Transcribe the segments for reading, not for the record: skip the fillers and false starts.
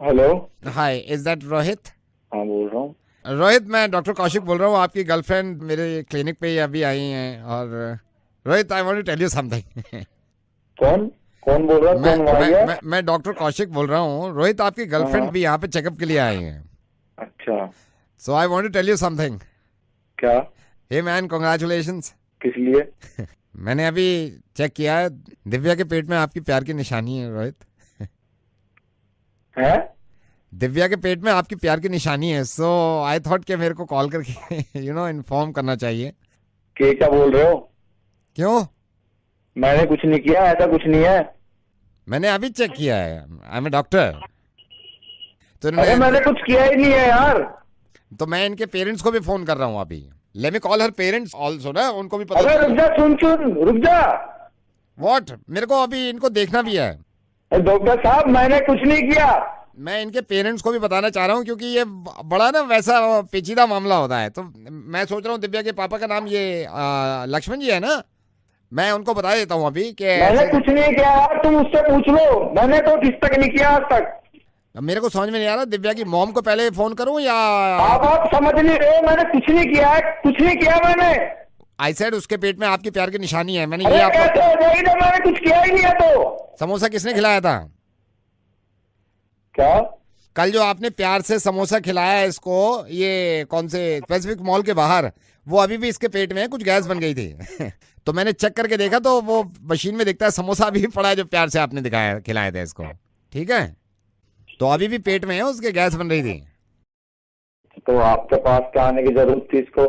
Hello. Hi, is that Rohit? हाँ, बोल रहा हूँ। रोहित, मैं डॉक्टर कौशिक बोल रहा हूँ। आपकी गर्लफ्रेंड मेरे क्लिनिक पे ही अभी आई हैं। और Rohit, I want to tell you something. कौन कौन बोल रहा है? मैं कौन भाई मैं है? मैं डॉक्टर कौशिक बोल रहा हूँ। रोहित, आपकी हाँ गर्लफ्रेंड हाँ। भी यहाँ पे चेकअप के लिए आई हैं। अच्छा। So I want to tell you something. क्या? Hey man, congratulations. किस लिए? मैंने अभी चेक किया है, दिव्या के पेट में आपकी प्यार की निशानी है रोहित। है? दिव्या के पेट में आपकी प्यार की निशानी है। सो आई थॉट कि मेरे को कॉल करके इन्फॉर्म करना चाहिए। क्या बोल रहे हो? क्यों? मैंने कुछ नहीं किया, ऐसा कुछ नहीं है। मैंने अभी चेक किया है। I am a doctor. तो अरे मैंने कुछ किया ही नहीं है यार। तो मैं इनके पेरेंट्स को भी फोन कर रहा हूँ अभी। Let me call her parents also ना, उनको भी पता अबे रुक जा, सुन सुन, रुक जा। व्हाट? मेरे को अभी इनको देखना भी है। डॉक्टर साहब, मैंने कुछ नहीं किया। मैं इनके पेरेंट्स को भी बताना चाह रहा हूँ, क्योंकि ये बड़ा ना वैसा पेचीदा मामला होता है। तो मैं सोच रहा हूँ, दिव्या के पापा का नाम ये लक्ष्मण जी है ना, मैं उनको बता देता हूँ अभी कि मैंने कुछ नहीं किया यार, तुम उससे पूछ लो। मैंने तो किस तक नहीं किया आज तक। मेरे को समझ में नहीं आ रहा, दिव्या की मॉम को पहले फोन करूँ या आप समझ नहीं रहे, मैंने कुछ नहीं किया है, कुछ नहीं किया मैंने। आई सेड उसके पेट में आपकी प्यार की निशानी है। मैंने अरे ये आपको कैसे हो जाएगी जब मैंने कुछ किया ही नहीं है तो? समोसा किसने खिलाया था? क्या? कल जो आपने प्यार से समोसा खिलाया है इसको, ये कौन से स्पेसिफिक मॉल के बाहर, वो अभी भी इसके पेट में है, कुछ गैस बन गई थी। तो मैंने चेक करके देखा तो वो मशीन में दिखता है समोसा अभी भी पड़ा है जो प्यार से आपने दिखाया खिलाया था इसको। ठीक है, तो अभी भी पेट में है उसके, गैस बन रही थी। तो आपके पास क्या आने की जरूरत थी? इसको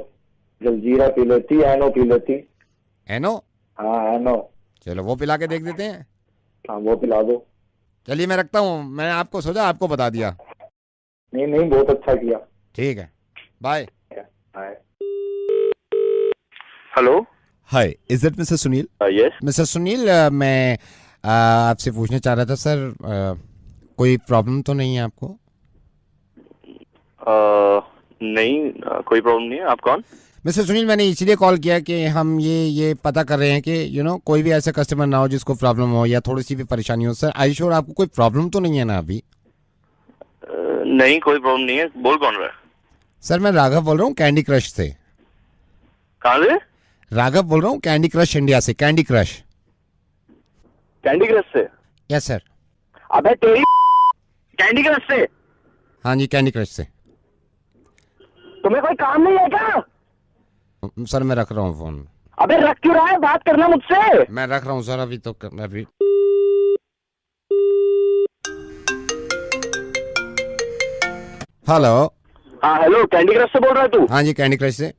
जलजीरा पी लेती, एनो पी लेती। एनो? हाँ, एनो। चलो वो पिला के देख देते हैं। हाँ, वो पिला दो। चलिए मैं रखता हूँ, मैंने आपको सोचा आपको बता दिया। नहीं नहीं, बहुत अच्छा किया। ठीक है, bye. Hi. Hello. Hi, is that mister Sunil? Yes. Mister Sunil, मैं आपसे पूछना चाह रहा था सर, कोई प्रॉब्लम तो नहीं है आपको? नहीं, कोई प्रॉब्लम नहीं है। आप कौन? मिस्टर सुनील, मैंने इसलिए कॉल किया कि हम ये पता कर रहे हैं कि कोई भी ऐसा कस्टमर ना हो जिसको प्रॉब्लम हो या थोड़ी सी भी परेशानी हो। सर, आई श्योर आपको कोई प्रॉब्लम तो नहीं है ना अभी? नहीं, कोई प्रॉब्लम नहीं है। बोल कौन रहा है? सर, मैं राघव बोल रहा हूँ कैंडी क्रश से। कहाँ से? राघव बोल रहा हूँ कैंडी क्रश इंडिया से, कैंडी क्रश। कैंडी क्रश से? Yes sir. अबे तेरी कैंडी क्रश से? हाँ जी, कैंडी क्रश से। तुम्हें कोई काम नहीं है क्या? सर मैं रख रहा हूँ फोन। अबे रख क्यों रहा है? बात करना मुझसे। मैं रख रहा हूँ सर, अभी तो अभी। हेलो। हाँ हेलो, कैंडी क्रश से बोल रहा है तू? हाँ जी, कैंडी क्रश से।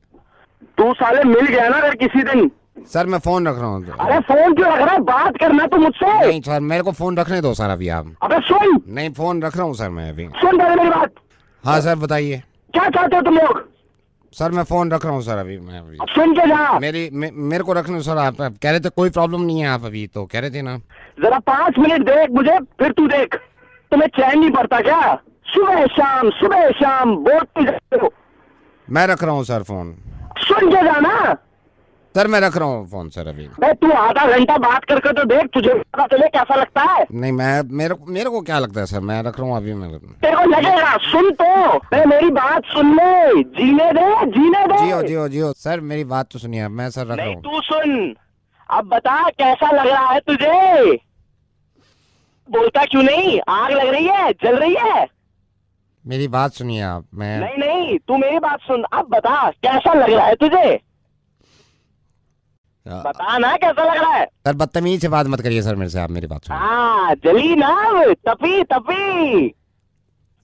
तू साले मिल गया ना अगर किसी दिन। सर मैं फोन रख रहा हूँ। अरे फोन क्यों रख रहा है? बात करना तू मुझसे। नहीं सर, मेरे को फोन रखने दो सर अभी आप। अबे सुन। नहीं, फोन रख रहा हूँ सर मैं अभी। सुन पहले मेरी बात। हाँ सर बताइए। क्या चाहते हो तुम लोग? सर मैं फोन रख रहा हूँ सर अभी, मैं अभी। अब सुन के जा। मेरे को रखने दो सर। आप कह रहे थे कोई प्रॉब्लम नहीं है, आप अभी तो कह रहे थे ना। जरा 5 मिनट देख मुझे, फिर तू देख। तुम्हें चैन नहीं पड़ता क्या? सुबह शाम बोलते जाते हो। मैं रख रहा हूँ सर फोन। सुन के जाना। सर मैं रख रहा हूँ फोन सर अभी। भाई तू आधा घंटा बात करके तो देख, तुझे पता चले कैसा लगता है। नहीं, मेरे को क्या लगता है सर, मैं रख रहा हूँ अभी। मैं तेरे को लगेगा। सुन तो मेरी बात सुन ले। जीने दे, जीने दे। जियो जियो जियो सर, मेरी बात तो सुनिए, मैं सर रख रहा नहीं हूँ। तू सुन। अब बता कैसा लग रहा है तुझे? बोलता क्यों नहीं? आग लग रही है, जल रही है? मेरी बात सुनिए आप। मैं नहीं, तू मेरी बात सुन। अब बता कैसा लग रहा है तुझे? बता ना कैसा लग रहा है। सर बदतमीज से बात मत करिए सर मेरे से, आप मेरी बात सुनिए। हाँ, जली ना, तपी तपी।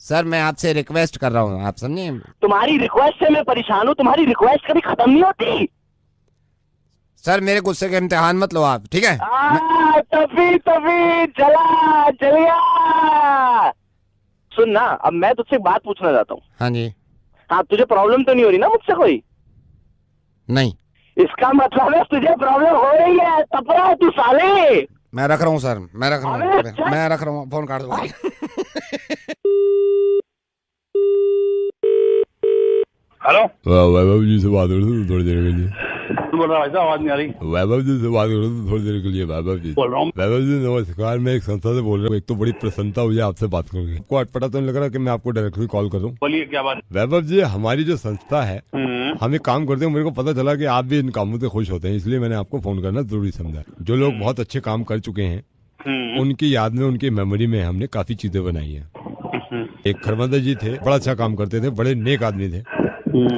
सर मैं आपसे रिक्वेस्ट कर रहा हूँ, आप समझिए। तुम्हारी रिक्वेस्ट से मैं परेशान हूँ। तुम्हारी रिक्वेस्ट कभी खत्म नहीं होती। सर मेरे गुस्से का इम्तिहान मत लो आप, ठीक है? तपी तपी, जला जलिया। सुन ना, अब मैं तुझसे एक बात पूछना चाहता हूँ। हाँ जी। हाँ, तुझे प्रॉब्लम तो नहीं हो रही ना मुझसे कोई? नहीं। इसका मतलब है तुझे प्रॉब्लम हो रही है। तप रहा है तू साले। मैं रख रहा हूँ सर, मैं रख रहा अबे हूँ, चल। मैं रख रहा हूँ, फोन काट दो। हेलो, वैभव जी से बात करो तो थोड़ी देर के लिए। बोल रहा भाई साहब, आवाज नहीं आ रही। वैभव जी से बात करो तो थोड़ी देर के लिए। वैभव जी बोल रहा हूँ। वैभव जी नमस्कार, मैं एक संस्था से बोल रहा हूँ। एक तो बड़ी प्रसन्नता हुई आपसे बात करके। आपको अटपटा तो नहीं लग रहा कि मैं आपको डायरेक्टली कॉल कर दूं? बोलिए क्या बात। वैभव जी, हमारी जो संस्था है हम एक काम करते हैं, मेरे को पता चला कि आप भी इन कामों से खुश होते हैं, इसलिए मैंने आपको फोन करना जरूरी समझा। जो लोग बहुत अच्छे काम कर चुके हैं उनकी याद में, उनकी मेमोरी में हमने काफी चीजें बनाई है। एक खरमंदा जी थे, बड़ा अच्छा काम करते थे, बड़े नेक आदमी थे।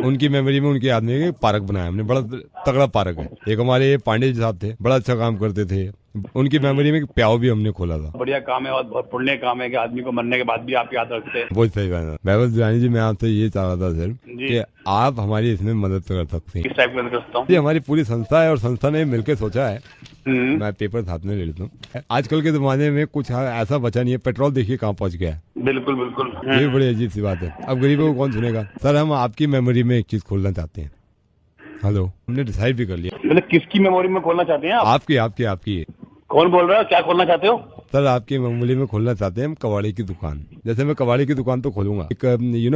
उनकी मेमोरी में, उनकी याद में एक पार्क बनाया हमने, बड़ा तगड़ा पार्क है। एक हमारे पांडे जी साहब थे, बड़ा अच्छा काम करते थे, उनकी मेमोरी में प्याव भी हमने खोला था। बढ़िया काम है और बहुत पुण्य काम है कि आदमी को मरने के बाद भी आप याद रखते हैं। बहुत सही बात है। वैभव जिलानी जी, मैं आपसे ये चाह रहा था सर कि आप हमारी इसमें मदद कर सकते हैं। किस टाइप की मदद कर सकता हूँ? ये हमारी पूरी संस्था है और संस्था ने मिलकर सोचा है, मैं पेपर साथ में ले लेता हूँ। आजकल के जमाने में कुछ ऐसा बचा नहीं है। पेट्रोल देखिए कहाँ पहुँच गया है। बिल्कुल बिल्कुल। ये बड़ी अजीब सी बात है। अब गरीबों को कौन सुनेगा? सर, हम आपकी मेमोरी में एक चीज खोलना चाहते हैं। हेलो, हमने डिसाइड भी कर लिया। मतलब किसकी मेमोरी में खोलना चाहते हैं आप? आपकी आपकी आपकी कौन बोल रहा है? क्या खोलना चाहते हो? सर, आपकी मेमोरी में खोलना चाहते हैं हम कबाड़ी की दुकान। जैसे मैं कबाड़ी की दुकान तो खोलूंगा, एक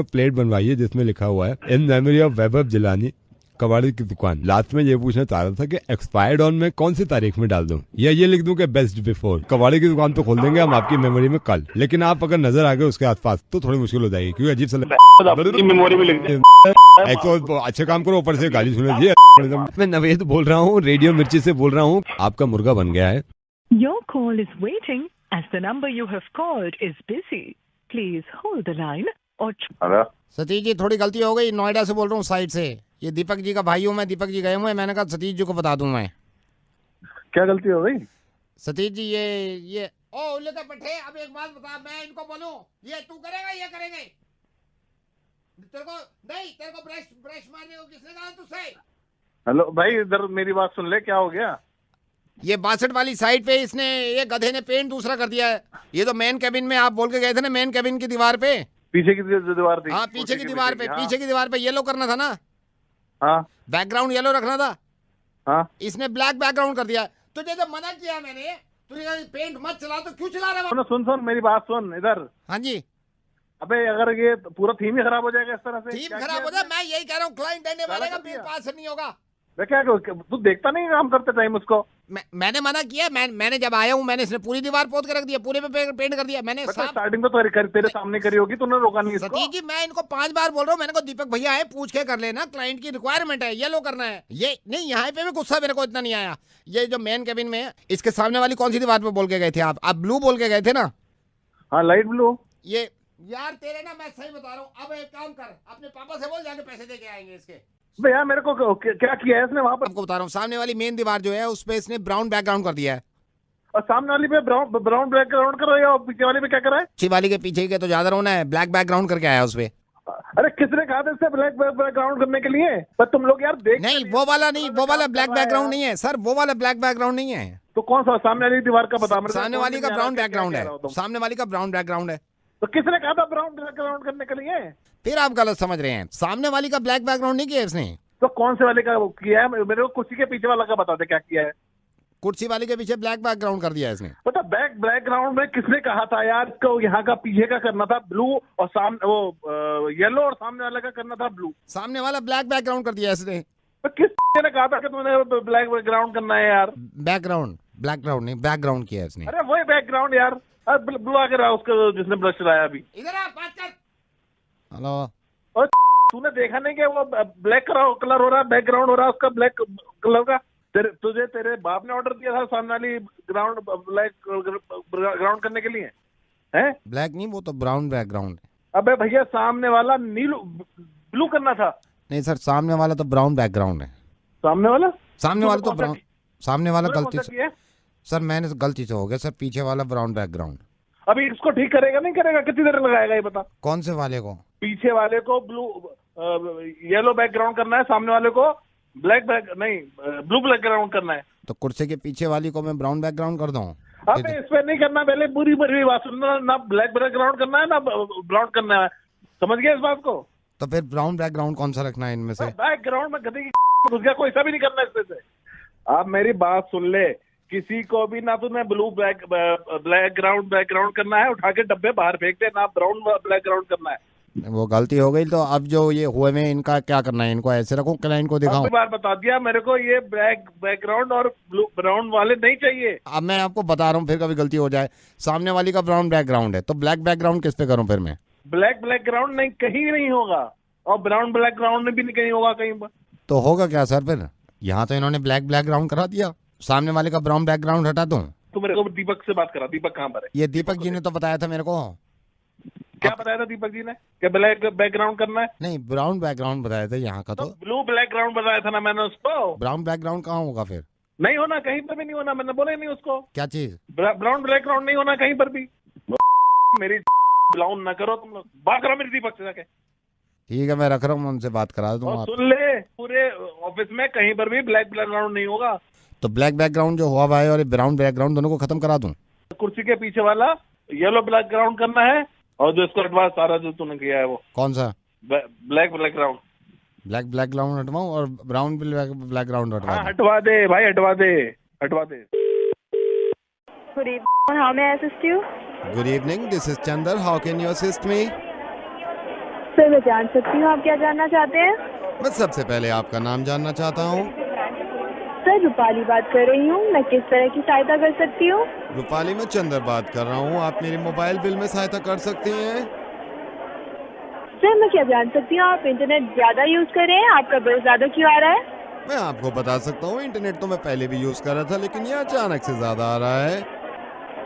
प्लेट बनवाई है जिसमें लिखा हुआ है इन मेमोरी ऑफ वैभव जिलानी कबाड़ी की दुकान। लास्ट में ये पूछना चाह रहा था कि एक्सपायर्ड ऑन में कौन सी तारीख में डाल दूं, या ये लिख दूं कि बेस्ट बिफोर। कबाड़ी की दुकान तो खोल देंगे हम आपकी मेमोरी में कल, लेकिन आप अगर नजर आ गए उसके आसपास तो थोड़ी मुश्किल हो जाएगी, क्योंकि अजीब सा मेमोरी में लिख दे। एक तो अच्छे काम करो, ऊपर से गाली सुने जी। मैं नवेद बोल रहा हूँ, रेडियो मिर्ची से बोल रहा हूँ। आपका मुर्गा बन गया है। Your call is waiting as the number you have called is busy. Please hold the line or... hello Satish ji, थोड़ी गलती हो गई, नोएडा से बोल रहा हूँ साइड से। ये दीपक जी का भाई हूँ मैं, दीपक जी गए हुए, मैंने कहा सतीश जी को बता दूं मैं। क्या गलती हो गई? सतीश जी ये ओ उल्ले का पट्टे, अब एक बात बता, मैं इनको बोलूं ये तू करेगा, ये करेंगे? तेरे को ब्रश मारने को किसने कहा तुझसे? हेलो भाई, इधर मेरी बात सुन ले, क्या हो गया? ये 62 वाली साइड पे इसने, ये गधे ने पेंट दूसरा कर दिया है। ये तो मेन कैबिन में आप बोल के गए थे ना, मेन कैबिन की दीवार पे, पीछे की दीवार थी। हाँ पीछे की दीवार पे, पीछे की दीवार पे येलो करना था ना। हाँ, बैकग्राउंड येलो रखना था। हाँ, इसने ब्लैक बैकग्राउंड कर दिया। तुझे जब मना किया मैंने, तुझे पेंट मत चला, तो क्यों चला रहा है? सुन मेरी बात सुन इधर। हाँ जी। अबे अगर ये पूरा थीम ही खराब हो जाएगा इस तरह से। थीम खराब हो जाए, मैं यही कह रहा हूँ, क्लाइंट आने वालेगा, बिल पास नहीं होगा। मैं क्या तू देखता नहीं काम करते टाइम उसको? मैंने मना किया, मैंने जब आया हूँ मैंने इसने पूरी दीवार पोत के रख दिया, पूरे पे पेंट कर दिया मैंने। स्टार्टिंग में तो तेरे सामने करी होगी, तूने रोका नहीं इसको। सतीश जी, मैं इनको 5 बार बोल रहा हूँ, मैंने को दीपक भैया है, पूछ के कर लेना, क्लाइंट की रिक्वायरमेंट है, येलो करना है। ये नहीं, यहाँ पे भी गुस्सा मेरे को इतना नहीं आया। ये जो मेन कैबिन में है, इसके सामने वाली कौन सी दीवार पे बोल के गए थे आप? ब्लू बोल के गए थे ना? हाँ, लाइट ब्लू। ये यार तेरे ना, मैं सही बता रहा हूँ, अब एक काम कर, अपने पापा से बोल, जाके पैसे दे के आएंगे इसके। भैया मेरे को क्या किया है इसने वहाँ पर? आपको बता रहा हूँ, सामने वाली मेन दीवार जो है उस पे इसने ब्राउन बैकग्राउंड कर दिया है। और सामने वाली पे ब्राउन बैकग्राउंड कर रहा है, और पीछे वाली पे क्या कर रहा है? पीछे वाली के पीछे के तो ज्यादा रोना है, ब्लैक बैकग्राउंड करके आया उस पे। अरे किसने कहा था इससे ब्लैक बैकग्राउंड करने के लिए? पर तुम लोग यार देख नहीं, वो वाला नहीं, वो वाला ब्लैक बैकग्राउंड नहीं है सर, वो वाला ब्लैक बैकग्राउंड नहीं है। तो कौन सा? सामने वाली दीवार का बता मेरे को। सामने वाली का ब्राउन बैकग्राउंड है, सामने वाली का ब्राउन बैकग्राउंड है। तो किसने कहा था ब्राउन बैकग्राउंड करने के लिए? फिर आप गलत समझ रहे हैं, सामने वाली का ब्लैक बैकग्राउंड नहीं किया इसने। तो कौन से वाले का किया है? मेरे को कुर्सी के पीछे वाला का बता दे क्या किया है। कुर्सी वाली के पीछे ब्लैक बैकग्राउंड कर दिया इसने। पता बैकग्राउंड में किसने कहा था यार इसको? यहाँ का पीछे का करना था ब्लू, और सामने वो येलो, और सामने वाले का करना था ब्लू। सामने वाला ब्लैक बैकग्राउंड कर दिया इसने। तो किसने कहा था कि तुमने ब्लैक बैकग्राउंड करना है यार? बैकग्राउंड, ब्लैकग्राउंड नहीं, बैकग्राउंड किया इसने। अरे वही बैकग्राउंड यार। ब्लू आके रहा उसका, जिसने ब्लश चलाया अभी। इधर आ, बात कर। हेलो, और तूने देखा नहीं कि वो ब्लैक कलर हो रहा है, बैकग्राउंड हो रहा है उसका ब्लैक कलर का? तुझे तेरे बाप ने ऑर्डर दिया था सामने वाली ग्राउंड ब्लैक ग्राउंड करने के लिए? हैं? ब्लैक नहीं, वो तो ब्राउन बैकग्राउंड है। अबे भैया, सामने वाला नीलू ब्लू करना था। नहीं सर, सामने वाला तो ब्राउन बैकग्राउंड है। सामने वाला तो ब्राउन, सामने वाला गलती से सर, मैंने गलती से हो गया सर, पीछे वाला ब्राउन बैकग्राउंड। अभी इसको ठीक करेगा नहीं करेगा? कितनी देर लगाएगा ये बता? कौन से वाले को? पीछे वाले को येलो बैकग्राउंड करना है, सामने वाले को ब्लैक ब्लू बैकग्राउंड करना है। तो कुर्सी के पीछे वाली को मैं ब्राउन बैकग्राउंड कर दूं? अबे इस पे नहीं करना, पहले पूरी बात सुनना। ना ब्लैक बैकग्राउंड करना है, ना ब्राउन करना है। समझ गया इस बात को? तो फिर ब्राउन बैकग्राउंड कौन सा रखना है इनमें से? बैकग्राउंड में गधे की घुस गया, कोई सा भी नहीं करना इसमें से। आप मेरी बात सुन ले, किसी को भी ना तूने ब्लू बैकग्राउंड करना है, उठा के डब्बे बाहर फेंक दे, ना ब्राउन बैकग्राउंड करना है। वो गलती हो गई, तो अब जो ये हुए में इनका क्या करना है? इनको ऐसे रखो, क्लाइंट को दिखाऊं? अब बार बता दिया मेरे को, ये ब्लैक बैकग्राउंड और ब्लू ब्राउन वाले नहीं चाहिए। अब मैं आपको बता रहा हूँ, फिर कभी गलती हो जाए। सामने वाली का ब्राउन बैकग्राउंड है, तो ब्लैक बैकग्राउंड किस पे करूँ फिर मैं? ब्लैक बैकग्राउंड नहीं, कहीं नहीं होगा, और ब्राउन बैकग्राउंड भी नहीं कहीं होगा कहीं पर। तो होगा क्या सर फिर? यहाँ तो इन्होंने ब्लैक बैकग्राउंड करा दिया, सामने वाले का ब्राउन बैकग्राउंड हटा दूं? तो मेरे को दीपक से बात करा, दीपक कहाँ पर है? ये दीपक जी ने तो बताया था मेरे को। क्या बताया था दीपक जी ने? क्या ब्लैक बैकग्राउंड करना है? नहीं, ब्राउन बैकग्राउंड बताया था यहाँ का। तो ब्लू बैकग्राउंड बताया था ना मैंने उसको। ब्राउन बैकग्राउंड कहाँ होगा फिर? नहीं होना, कहीं पर भी नहीं होना, मैंने बोला ही नहीं उसको। क्या चीज? ब्राउन बैकग्राउंड नहीं होना कहीं पर भी। मेरी ब्राउन ना करो तुम लोग, बात करो मेरी दीपक से जाके। ठीक है, मैं रख रहा हूँ, उनसे बात करा दूंगा। और सुन ले, पूरे ऑफिस में कहीं पर भी ब्लैक बैकग्राउंड नहीं होगा। तो ब्लैक बैकग्राउंड जो हुआ भाई और ब्राउन बैकग्राउंड दोनों को खत्म करा दूं? कुर्सी के पीछे वाला येलो बैकग्राउंड करना है, और जो इसको एडवांस सारा जो तूने किया है वो कौन सा? Black background. ब्लैक बैकग्राउंड हटवाऊं और ब्राउन बैकग्राउंड हटवा हाँ दूं? हटवा दे भाई, हटवा दे, हटवा दे। Good evening. How may I assist you? Good evening, this is Chander, how can you assist me? Sir मैं जान सकती हूँ आप क्या जानना चाहते हैं? मैं सबसे पहले आपका नाम जानना चाहता हूँ। सर रूपाली बात कर रही हूँ, मैं किस तरह की सहायता कर सकती हूँ? रूपाली, मैं चंदर बात कर रहा हूँ, आप मेरी मोबाइल बिल में सहायता कर सकती हैं? सर मैं क्या जान सकती हूँ आप इंटरनेट ज्यादा यूज कर रहे हैं, आपका बिल ज्यादा क्यों आ रहा है? मैं आपको बता सकता हूँ, इंटरनेट तो मैं पहले भी यूज कर रहा था, लेकिन ये अचानक से ज्यादा आ रहा है।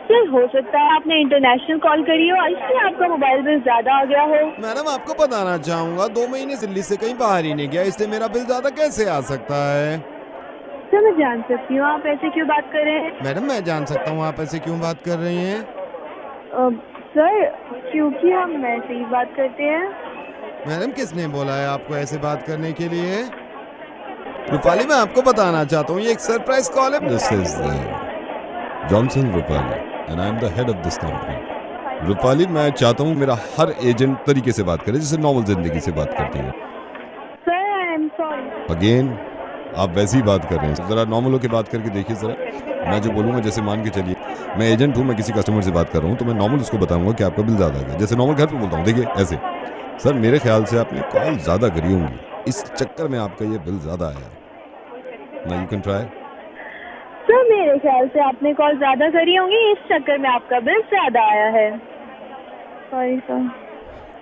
सर हो सकता है आपने इंटरनेशनल कॉल करी हो, इसलिए आपका मोबाइल बिल ज्यादा आ गया हो। मैडम, आपको बताना चाहूंगा, 2 महीने दिल्ली से कहीं बाहर ही नहीं गया, इसलिए मेरा बिल ज्यादा कैसे आ सकता है? सर मैं जान सकती हूँ आप ऐसे क्यों बात कर रहे हैं? मैडम, मैं जान सकता हूँ आप ऐसे क्यों बात कर रही हैं? सर क्योंकि हम ऐसे ही बात करते हैं। मैडम, किसने बोला है आपको ऐसे बात करने के लिए? रूपाली, मैं आपको बताना चाहता हूँ, ये एक सरप्राइज कॉल है। This is Johnson Rupali and I am the head of this company. Rupali, मैं चाहता हूँ मेरा हर एजेंट तरीके से बात करे, जैसे नॉर्मल जिंदगी से बात करते हैं। Sir I am sorry. Again आप वैसे ही बात कर रहे हैं, जरा नॉर्मल होकर बात करके देखिए जरा। मैं जो बोलूँगा, जैसे मान के चलिए मैं एजेंट हूँ, मैं किसी कस्टमर से बात कर रहा हूँ, तो मैं नॉर्मल उसको बताऊंगा कि आपका बिल ज़्यादा आ गया, जैसे नॉर्मल घर पे बोलता हूँ। देखिए ऐसे, सर मेरे ख्याल से आपने कॉल ज़्यादा करी होंगी, इस चक्कर में आपका ये बिल ज़्यादा आया। ना यू कैन ट्राई। सर मेरे ख्याल से आपने कॉल ज्यादा करी होंगी, इस चक्कर में आपका बिल ज्यादा आया है। Sorry sir.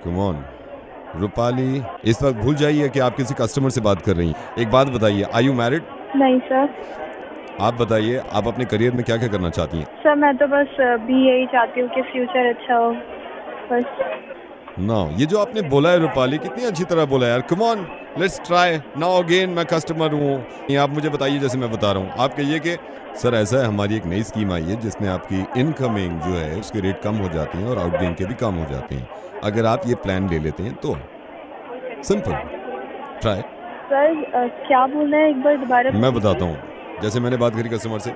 Come on Rupali, इस वक्त भूल जाइए कि आप किसी कस्टमर से बात कर रही हैं। एक बात बताइए, आर यू मैरिड? नहीं सर। आप बताइए, आप अपने करियर में क्या क्या करना चाहती हैं? सर मैं तो बस भी यही चाहती हूँ कि फ्यूचर अच्छा हो, बस। ना ये जो आपने बोला है रूपाली, कितनी अच्छी तरह बोला है यार। Come on, let's try now again. मैं कस्टमर हूँ, ये आप मुझे बताइए, जैसे मैं बता रहा हूँ। आप कहिए कि सर ऐसा है, हमारी एक नई स्कीम आई है जिसमें आपकी इनकमिंग जो है उसके रेट कम हो जाती हैं और आउटगोइंग के भी कम हो जाते हैं। अगर आप ये प्लान ले लेते हैं तो सिंपल ट्राई। सर क्या बोल रहे हैं, एक बार दोबारा? मैं बताता हूँ, जैसे मैंने बात करी कस्टमर से,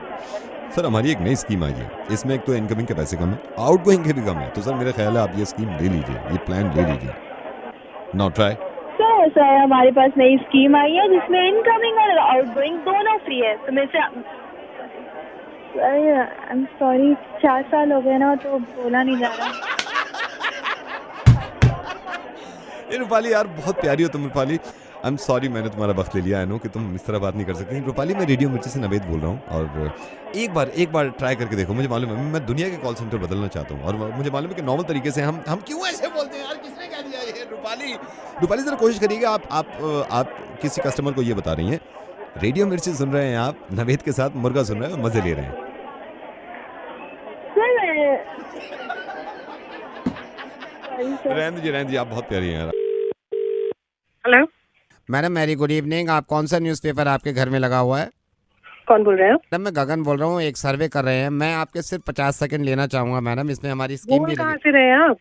सर हमारी एक नई स्कीम आई है, इसमें एक तो इनकमिंग के पैसे कम है, आउटगोइंग के भी कम है, तो सर मेरा ख्याल है आप ये स्कीम ले लीजिए, ये प्लान ले लीजिए। Now try. सर ऐसा है, हमारे पास नई स्कीम आई है जिसमें इनकमिंग और आउटगोइंग दोनों फ्री है, तो मेरे से आई एम सॉरी, 4 साल हो गए ना, तो बोला नहीं जा रहा। रूपाली यार, बहुत प्यारी हो तुम रूपाली। आई एम सॉरी, मैंने तुम्हारा वक्त ले लिया। आई नो कि तुम इस तरह बात नहीं कर सकती। रूपाली, मैं रेडियो मिर्ची से नवेद बोल रहा हूँ, और एक बार ट्राई करके देखो। मुझे मालूम है मैं दुनिया के कॉल सेंटर बदलना चाहता हूँ, और मुझे मालूम है कि नॉर्मल तरीके से हम क्यों ऐसे बोलते हैं यार, किसने कह दिया ये? रूपाली जरा कोशिश करिएगा। आप किसी कस्टमर को ये बता रही हैं, रेडियो मिर्ची सुन रहे हैं आप, नवेद के साथ मुर्गा सुन रहे हैं और मजे ले रहे हैं। रहने दीजिए, आप बहुत प्यारी हैं यार। Hello madam, very good evening. आप कौन सा न्यूज़पेपर आपके घर में लगा हुआ है? कौन बोल रहे हो? मैडम, मैं गगन बोल रहा हूँ, एक सर्वे कर रहे हैं। मैं आपके सिर्फ 50 सेकंड लेना चाहूंगा मैडम, इसमें हमारी स्कीम भी कहाँ लगी। से रहे हैं आप?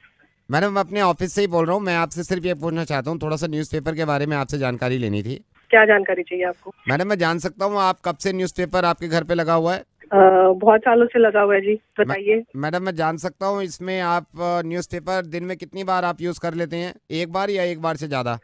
मैडम, मैं अपने ऑफिस से ही बोल रहा हूँ। मैं आपसे सिर्फ ये पूछना चाहता हूँ, थोड़ा सा न्यूज़पेपर के बारे में आपसे जानकारी लेनी थी। क्या जानकारी चाहिए आपको? मैडम, मैं जान सकता हूँ आप कब से न्यूज़पेपर आपके घर पे लगा हुआ है? बहुत सालों से लगा हुआ है जी, बताइए। मैडम, मैं जान सकता हूँ इसमें आप न्यूज़पेपर दिन में कितनी बार आप यूज़ कर लेते हैं? एक बार या एक बार से ज़्यादा?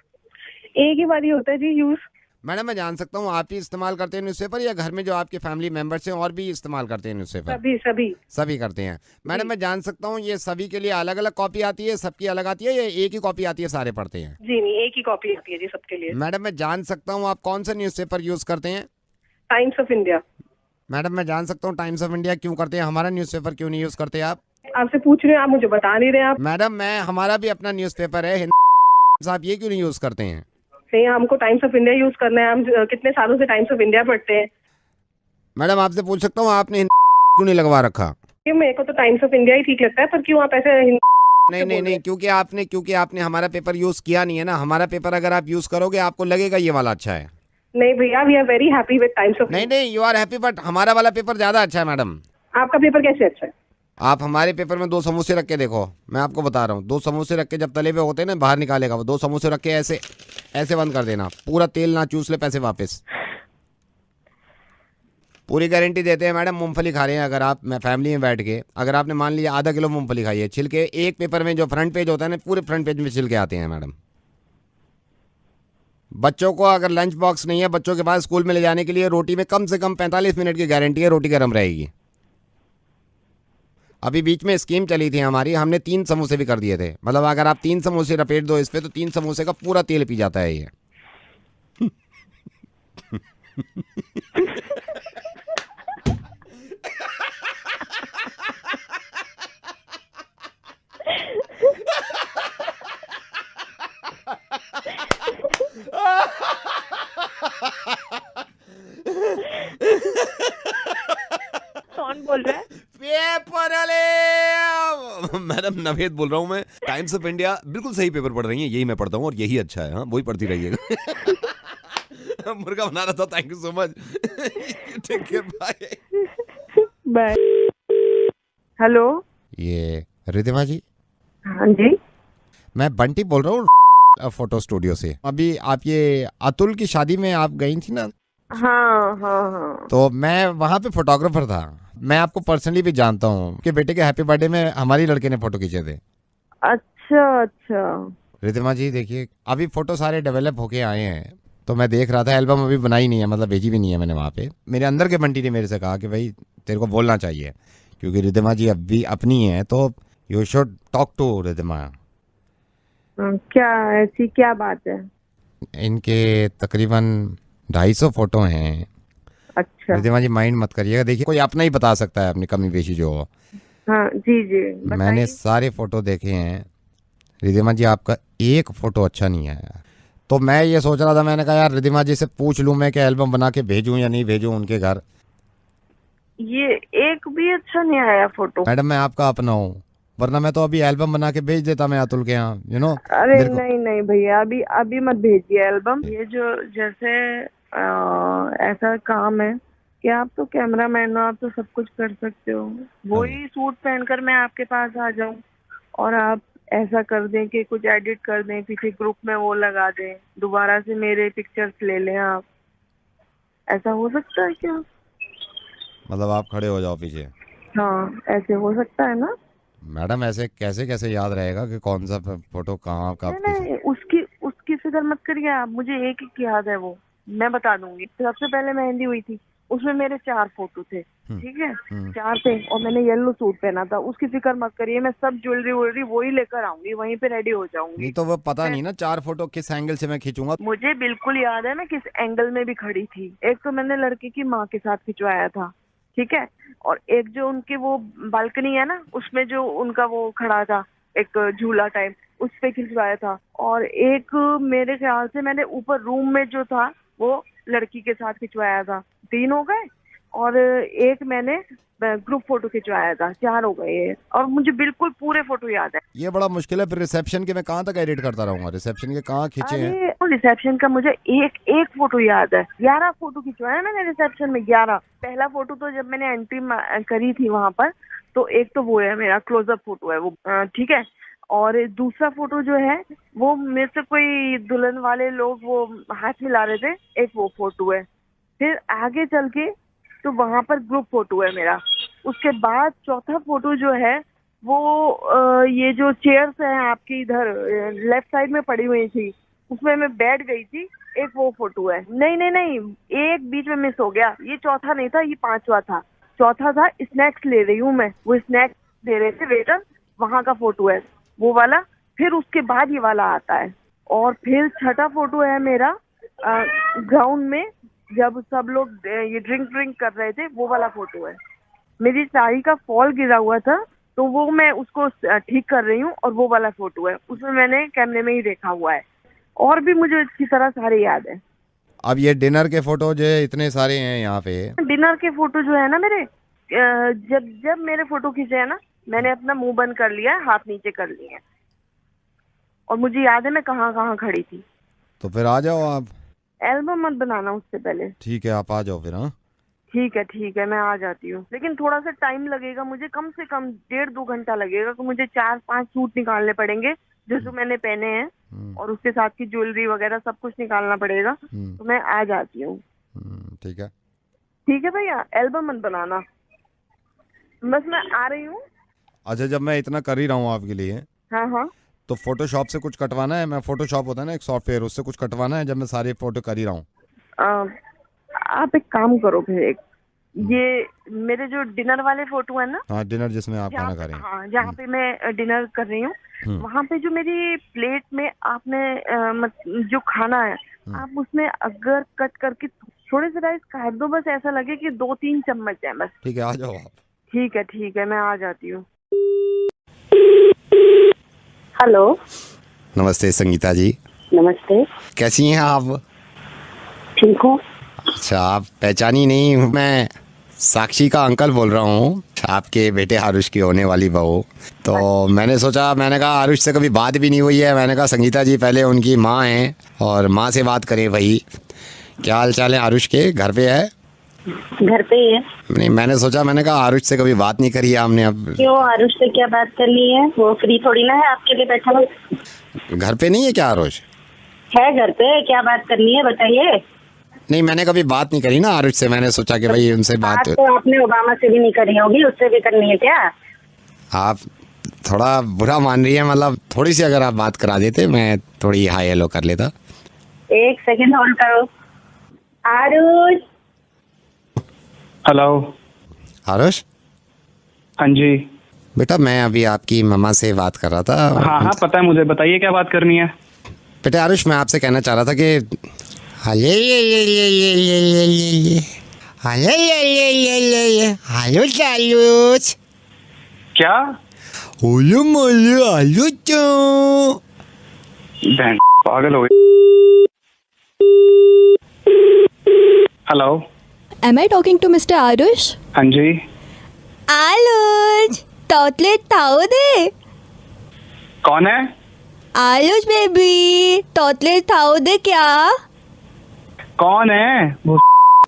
एक ही बार ही होता है जी यूज। मैडम मैं जान सकता हूँ आप ही इस्तेमाल करते हैं न्यूज़पेपर या घर में जो आपके फैमिली मेंबर्स हैं और भी इस्तेमाल करते हैं न्यूज़पेपर? सभी सभी सभी करते हैं। मैडम मैं जान सकता हूँ ये सभी के लिए अलग अलग कॉपी आती है, सबकी अलग आती है या एक ही कॉपी आती है सारे पढ़ते हैं? जी नहीं, एक ही कॉपी आती है जी सबके लिए। मैडम मैं जान सकता हूँ आप कौन सा न्यूज़पेपर यूज़ करते हैं? Times of India. मैडम मैं जान सकता हूँ टाइम्स ऑफ इंडिया क्यों करते हैं, हमारा न्यूज़पेपर क्यों नहीं यूज़ करते आप? आपसे पूछ रहे हैं, आप मुझे बता नहीं रहे हैं आप। मैडम मैं हमारा भी अपना न्यूज़पेपर है साहब, ये क्यों नहीं यूज़ करते हैं? नहीं, हमको टाइम्स ऑफ इंडिया यूज करना है, हम कितने सालों से टाइम्स ऑफ इंडिया पढ़ते हैं। मैडम आपसे पूछ सकता हूँ आपने क्यों नहीं लगवा रखा? क्यों, मेरे को तो टाइम्स ऑफ इंडिया ही ठीक लगता है, पर क्यों आप ऐसे नहीं क्योंकि आपने हमारा पेपर यूज किया नहीं है ना। हमारा पेपर अगर आप यूज करोगे आपको लगेगा ये वाला अच्छा है। नहीं भैया, we are very happy with Times of. नहीं यू आर हैप्पी बट हमारा वाला पेपर ज्यादा अच्छा है मैडम। आपका पेपर कैसे अच्छा है? आप हमारे पेपर में 2 समोसे रख के देखो, मैं आपको बता रहा हूँ 2 समोसे रख के जब तले पे होते हैं ना बाहर निकालेगा वो 2 समोसे रख के ऐसे ऐसे बंद कर देना, पूरा तेल ना चूस ले, पैसे वापस। पूरी गारंटी देते हैं मैडम। मूंगफली खा रहे हैं अगर आप फैमिली में बैठ के, अगर आपने मान लिया आधा किलो मूंगफली खाई है, छिलके एक पेपर में जो फ्रंट पेज होता है ना पूरे फ्रंट पेज में छिलके आते हैं मैडम। बच्चों को अगर लंच बॉक्स नहीं है बच्चों के पास स्कूल में ले जाने के लिए, रोटी में कम से कम 45 मिनट की गारंटी है, रोटी गर्म रहेगी। अभी बीच में स्कीम चली थी हमारी, हमने 3 समोसे भी कर दिए थे। मतलब अगर आप 3 समोसे लपेट दो इस पे तो 3 समोसे का पूरा तेल पी जाता है ये। कौन बोल रहा है? पेपर वाले मैडम नवेद बोल रहा हूँ मैं, टाइम्स ऑफ इंडिया। बिल्कुल सही पेपर पढ़ रही हैं, यही मैं पढ़ता हूँ और यही अच्छा है। हाँ वही पढ़ती रहिएगा। मुर्गा बना रहा था, thank you so much. Take care, bye bye. Hello, ये रिद्धिमा जी? हाँ जी, मैं बंटी बोल रहा हूँ फोटो स्टूडियो से। अभी आप ये अतुल की शादी में आप गई थी ना? हाँ हाँ हाँ। तो मैं वहाँ पे फोटोग्राफर था। मैं आपको पर्सनली भी जानता हूँ कि बेटे के हैप्पी बर्थडे में हमारी लड़के ने फोटो खींचे थे। अच्छा अच्छा। रिद्धिमा जी देखिए अभी फोटो सारे डेवलप होके आए हैं, तो मैं देख रहा था, एल्बम अभी बनाई नहीं है, मतलब भेजी भी नहीं है मैंने वहाँ पे। मेरे अंदर के बंटी ने मेरे से कहा कि भाई तेरे को बोलना चाहिए, क्योंकि रिद्धिमा जी अभी अपनी है तो you should talk to Riddhima. क्या ऐसी क्या बात है? इनके तकरीबन 250 फोटो हैं। अच्छा। रिद्धिमा जी माइंड मत करिएगा, देखिए कोई अपना ही बता सकता है अपनी कमी पेशी जो हो। हाँ जी जी, मैंने सारे फोटो देखे हैं रिद्धिमा जी, आपका एक फोटो अच्छा नहीं आया। तो मैं ये सोच रहा था, मैंने कहा यार रिद्धिमा जी से पूछ लूं मैं कि एल्बम बना के भेजूं या नहीं भेजूं उनके घर। ये एक भी अच्छा नहीं आया फोटो। मैडम मैं आपका अपना हूँ, वरना मैं तो अभी एल्बम बना के भेज देता मैं अतुल के यहाँ, यू नो। अरे नहीं नहीं भैया, अभी अभी मत भेजिए एल्बम। ये जो जैसे ऐसा काम है कि आप तो कैमरामैन हो, आप तो सब कुछ कर सकते हो। वही सूट पहनकर मैं आपके पास आ जाऊं और आप ऐसा कर दें कि कुछ एडिट कर दें, किसी ग्रुप में वो लगा दें, दोबारा से मेरे पिक्चर्स ले लें आप। ऐसा हो सकता है क्या? मतलब आप खड़े हो जाओ पीछे? हाँ, ऐसे हो सकता है ना? मैडम ऐसे कैसे कैसे याद रहेगा कि कौन सा फोटो कहाँ का? नहीं, उसकी फिक्र मत करिए आप, मुझे एक एक याद है, वो मैं बता दूंगी। सबसे पहले मेहंदी हुई थी, उसमें मेरे 4 फोटो थे, ठीक है, 4 थे, और मैंने येलो सूट पहना था। उसकी फिक्र मत करिए, मैं सब ज्वेलरी वोलरी वही लेकर आऊंगी, वहीं पे रेडी हो जाऊंगी। नहीं तो वो पता नहीं ना 4 फोटो किस एंगल से मैं खींचूंगा। मुझे बिल्कुल याद है मैं किस एंगल में भी खड़ी थी। एक तो मैंने लड़के की माँ के साथ खिंचवाया था, ठीक है, और एक जो उनकी वो बालकनी है ना, उसमें जो उनका वो खड़ा था एक झूला टाइप, उस पे खिंचवाया था। और एक मेरे ख्याल से मैंने ऊपर रूम में जो था वो लड़की के साथ खिंचवाया था। 3 हो गए, और एक मैंने ग्रुप फोटो खिंचवाया था, 4 हो गए ये। और मुझे बिल्कुल पूरे फोटो याद है। ये बड़ा मुश्किल है, फिर रिसेप्शन के मैं कहाँ तक एडिट करता रहूंगा? रिसेप्शन के कहाँ खींचे हैं? रिसेप्शन का मुझे एक एक फोटो याद है। 11 फोटो खिंचवाया मैंने रिसेप्शन में, 11। पहला फोटो तो जब मैंने एंट्री करी थी वहां पर, तो एक तो वो है मेरा क्लोजअप फोटो है वो, ठीक है। और दूसरा फोटो जो है वो मेरे से कोई दुल्हन वाले लोग वो हाथ मिला रहे थे, एक वो फोटो है। फिर आगे चल के तो वहां पर ग्रुप फोटो है मेरा। उसके बाद चौथा फोटो जो है वो ये जो चेयर्स हैं आपकी इधर लेफ्ट साइड में पड़ी हुई थी, उसमें मैं बैठ गई थी एक वो फोटो है। नहीं नहीं नहीं, एक बीच में मिस हो गया, ये चौथा नहीं था, ये पांचवा था। चौथा था स्नैक्स ले रही हूँ मैं, वो स्नैक्स दे रहे थे वेटर, वहां का फोटो है वो वाला। फिर उसके बाद ये वाला आता है। और फिर छठा फोटो है मेरा ग्राउंड में, जब सब लोग ये ड्रिंक कर रहे थे, वो वाला फोटो है। मेरी साड़ी का फॉल गिरा हुआ था, तो वो मैं उसको ठीक कर रही हूँ, और वो वाला फोटो है, उसमें मैंने कैमरे में ही देखा हुआ है। और भी मुझे अच्छी तरह सारे याद है। अब ये डिनर के फोटो जो है इतने सारे हैं यहाँ पे। डिनर के फोटो जो है ना मेरे, जब मेरे फोटो खींचे है ना, मैंने अपना मुंह बंद कर लिया है, हाथ नीचे कर लिए हैं, और मुझे याद है मैं कहाँ कहाँ खड़ी थी। तो फिर आ जाओ आप। एल्बम मत बनाना उससे पहले। ठीक है, आप आ जाओ फिर। हाँ ठीक है, मैं आ जाती हूँ, लेकिन थोड़ा सा टाइम लगेगा मुझे, कम से कम 1.5-2 घंटा लगेगा, तो मुझे 4-5 सूट निकालने पड़ेंगे जो मैंने पहने हैं, और उसके साथ की ज्वेलरी वगैरह सब कुछ निकालना पड़ेगा। तो मैं आ जाती हूँ। ठीक है। ठीक है भैया, एल्बम मत बनाना, बस मैं आ रही हूँ। अच्छा, जब मैं इतना कर ही रहा हूँ आपके लिए, हाँ, तो फोटोशॉप से कुछ कटवाना है? मैं फोटोशॉप होता है ना एक सॉफ्टवेयर, उससे कुछ कटवाना है जब मैं सारे फोटो कर ही रहा हूँ? आप एक काम करो फिर, ये मेरे जो डिनर वाले फोटो है ना, हाँ, डिनर जिसमें आप खाना खा रहे हैं। हाँ, जहाँ पे मैं डिनर कर रही हूँ, वहाँ पे जो मेरी प्लेट में आपने जो खाना है, आप उसमें अगर कट करके थोड़े से राइस काट दो, बस ऐसा लगे कि 2-3 चम्मच है बस। ठीक है, आ जाओ आप। ठीक है, मैं आ जाती हूँ। हेलो, नमस्ते संगीता जी। नमस्ते, कैसी हैं आप? ठीक हूँ। अच्छा, आप पहचानी नहीं, मैं साक्षी का अंकल बोल रहा हूँ, आपके बेटे आरुष की होने वाली बहू। तो मैंने सोचा, मैंने कहा आरुष से कभी बात भी नहीं हुई है, मैंने कहा संगीता जी पहले उनकी माँ हैं और माँ से बात करें। भाई क्या हाल चाल है आरुष के? घर पे है? घर पे ही है। नहीं, मैंने सोचा, मैंने कहा आरुष से कभी बात नहीं करी है हमने। अब क्यों, आरुष से क्या बात करनी है? वो फ्री थोड़ी ना है आपके लिए बैठा हुआ। घर पे नहीं है क्या आरुष? है घर पे, क्या बात करनी है बताइए। नहीं, मैंने कभी बात नहीं करी ना आरुष से, मैंने सोचा कि भाई उनसे बात तो आपने ओबामा से भी नहीं करी होगी, उससे भी करनी है क्या? आप थोड़ा बुरा मान रही है, मतलब थोड़ी सी अगर आप बात करा देते, मैं थोड़ी हाई हेलो कर लेता। एक सेकंड होल्ड करो। आरुष। हेलो। आरुष? हाँ जी। बेटा, मैं अभी आपकी मम्मा से बात कर रहा था। हाँ, पता है मुझे, बताइए क्या बात करनी है। बेटा आरुष, मैं आपसे कहना चाह रहा था कि क्या? बहन पागल हो गई। Hello. Am I talking to Mr. Arush? हाँ जी। Arush, chocolate खाओ दे। कौन है? आरुष बेबी, chocolate खाओ दे क्या? कौन है वो?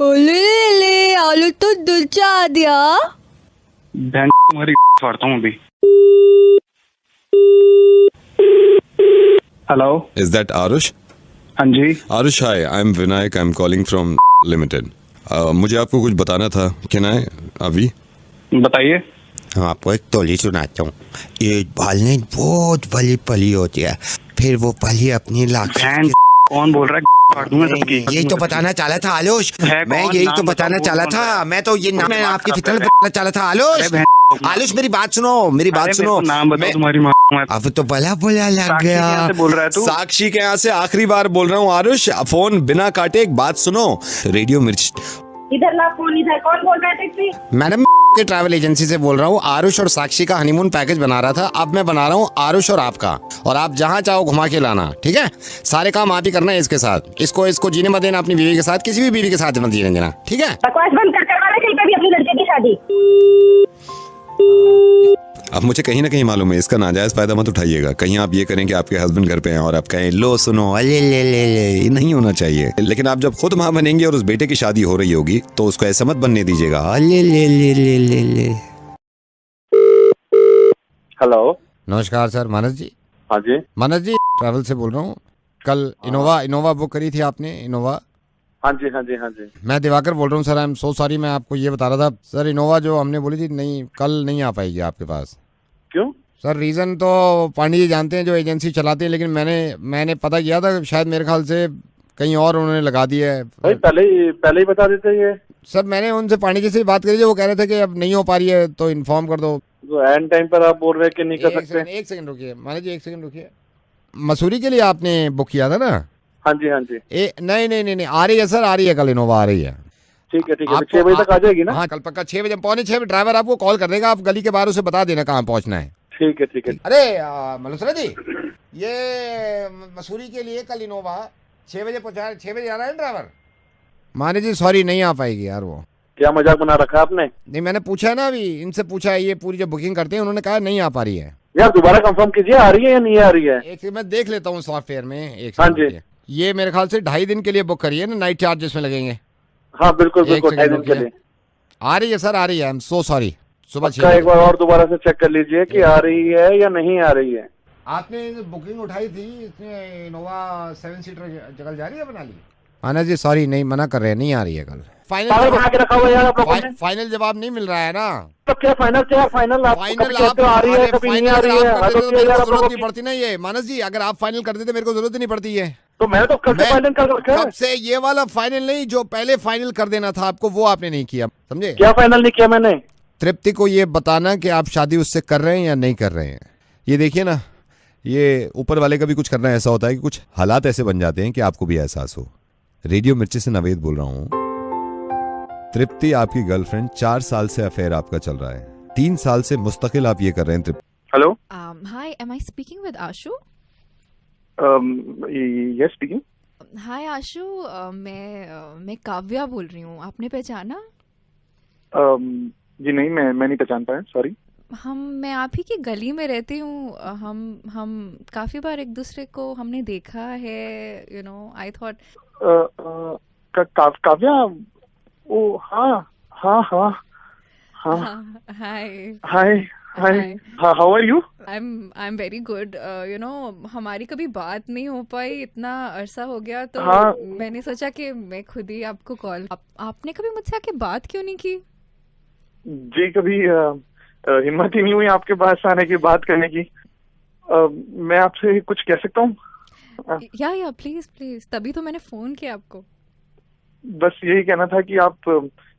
ले आलू तो दिल चाह दिया। बहन तुम्हारी छोड़ता हूँ अभी। हेलो। Is that Arush? हाँ जी। Arush, hi. I'm Vinayak. I'm calling from Limited. मुझे आपको कुछ बताना था। Can I? अभी? बताइए। हाँ, आपको एक टोली सुनाता हूँ। एक बालने बहुत बड़ी पली होती है, फिर वो पली अपनी लाख। कौन बोल रहा है? यही तो बताना चाहा था आलोश, मैं यही तो बताना चाहा था। मैं तो ये नाम आपकी फितरत बताना चाहा था आलोश। आलोश, मेरी बात सुनो, मेरी बात सुनो। नाम बताओ तुम्हारी माँ। अब तो भला लग गया। बोल रहा है तू? साक्षी के यहाँ से आखिरी बार बोल रहा हूँ आरुष, फोन बिना काटे एक बात सुनो। रेडियो मिर्च। इधर ला फोन, इधर। कौन बोल रहा है? टैक्सी। मैडम के ट्रैवल एजेंसी से बोल रहा हूँ। आरुष और साक्षी का हनीमून पैकेज बना रहा था, अब मैं बना रहा हूँ आरुष और आपका, और आप जहाँ चाहो घुमा के लाना। ठीक है, सारे काम आप ही करना है इसके साथ। इसको जीने मत देना अपनी बीवी के साथ, किसी भी बीवी के साथ मत जीने देना। ठीक है, बकवास बंद कर, करवा ले कहीं पे भी अपनी लड़के की शादी। अब मुझे कहीं ना कहीं मालूम है, इसका नाजायज फायदा मत उठाइएगा। कहीं आप ये करें कि आपके हस्बैंड घर पे हैं और आप कहें लो सुनो अले ले ले ले, ये नहीं होना चाहिए। लेकिन आप जब खुद माँ बनेंगे और उस बेटे की शादी हो रही होगी, तो उसको ऐसा मत बनने दीजिएगा अले ले ले ले ले ले। हेलो। नमस्कार सर, मानस जी। हाँ जी। मानस जी, ट्रैवल से बोल रहा हूँ। कल इनोवा बुक करी थी आपने, इनोवा? हाँ जी, हाँ जी, हाँ जी। मैं दिवाकर बोल रहा हूँ sir. I am so sorry, मैं आपको ये बता रहा था सर, इनोवा जो हमने बोली थी नहीं, कल नहीं आ पाएगी आपके पास। क्यों सर? रीज़न तो पांडे जी जानते हैं जो एजेंसी चलाते हैं, लेकिन मैंने पता किया था, शायद मेरे ख्याल से कहीं और उन्होंने लगा दिया है। भाई पहले ही बता देते ये। सर मैंने उनसे पानी जी से बात करी थी, वो कह रहे थे कि अब नहीं हो पा रही है तो इन्फॉर्म कर दो। तो एंड टाइम पर आप बोल रहे हैं कि नहीं कर सकते। एक सेकंड रुकिए माने जी, एक सेकंड रुकिए। मसूरी के लिए आपने बुक किया था ना? हाँ जी हाँ जी। नहीं आ रही है सर, आ रही है, कल इनोवा आ रही है। ठीक है 6 बजे तक आ जाएगी ना? हाँ कल पक्का 6 बजे, पौने 6 ड्राइवर आपको कॉल कर देगा, आप गली के बाहर उसे बता देना कहाँ पहुँचना है। ठीक है। अरे मलूसरा जी, ये मसूरी के लिए कल इनोवा 6 बजे पहुँचा, 6 बजे आ रहा है ड्राइवर। माने जी सॉरी नहीं आ पाएगी यार वो। क्या मजाक बना रखा है आपने? नहीं मैंने पूछा है ना, अभी इनसे पूछा है, ये पूरी जो बुकिंग करते हैं उन्होंने कहा नहीं आ पा रही है। यार दोबारा कंफर्म कीजिए, आ रही है या नहीं आ रही है? एक मैं देख लेता हूँ सॉफ्टवेयर में। एक हाँ जी। ये मेरे ख्याल से 2.5 दिन के लिए बुक करिए ना, नाइट चार्जेस में लगेंगे। हाँ बिल्कुल 2.5 दिन के लिए। आ रही है सर, आ रही है। I am so sorry. सुबह 6 एक बार और दोबारा से चेक कर लीजिए कि आ रही है या नहीं आ रही है। आपने बुकिंग उठाई थी, इसमें इनोवा 7 सीटर जगह जा रही है बना ली। आना जी सॉरी, नहीं मना कर रहे हैं, नहीं आ रही है कल। फाइनल बना के रखा हुआ यार आप लोगों ने। फाइनल जवाब नहीं मिल रहा है ना। तो क्या फाइनल फाइनल आप आ रही है कभी नहीं आ रही है। जरूरत नहीं पड़ती ना ये मानस जी, अगर आप फाइनल कर देते मेरे को जरूरत नहीं पड़ती है। तो मैं तो कब से फाइनल कर रखा है। कब से ये वाला फाइनल नहीं, जो पहले फाइनल कर देना था आपको वो आपने नहीं किया, समझे? क्या फाइनल नहीं किया मैंने? तृप्ति को ये बताना कि आप शादी उससे कर रहे हैं या नहीं कर रहे हैं। ये देखिए ना, ये ऊपर वाले का भी कुछ करना ऐसा होता है कि कुछ हालात ऐसे बन जाते हैं कि आपको भी एहसास हो। रेडियो मिर्ची से नवेद बोल रहा हूँ। तृप्ति आपकी गर्लफ्रेंड, 4 साल से अफेयर आपका चल रहा है, 3 साल से मुस्तकिल आप ये कर रहे हैं। Tripti hello. Hi, am I speaking with Ashu? Yes speaking. Hi Ashu, मैं काव्या बोल रही हूँ, आपने पहचाना? जी नहीं, मैं नहीं पहचान पाया, सॉरी। मैं आप ही की गली में रहती हूँ। हम काफी बार एक दूसरे को हमने देखा है, you know. I thought Kavya. ओ हाँ। Hi how are you? I am very good. You know, हमारी कभी बात नहीं हो पाई, इतना अरसा हो गया, तो हाँ। मैंने सोचा कि मैं खुद ही आपको कॉल। आपने कभी मुझसे आके बात क्यों नहीं की? जी कभी हिम्मत ही नहीं हुई आपके पास आने की, बात करने की। मैं आपसे कुछ कह सकता हूँ? या प्लीज, तभी तो मैंने फोन किया आपको। बस यही कहना था कि आप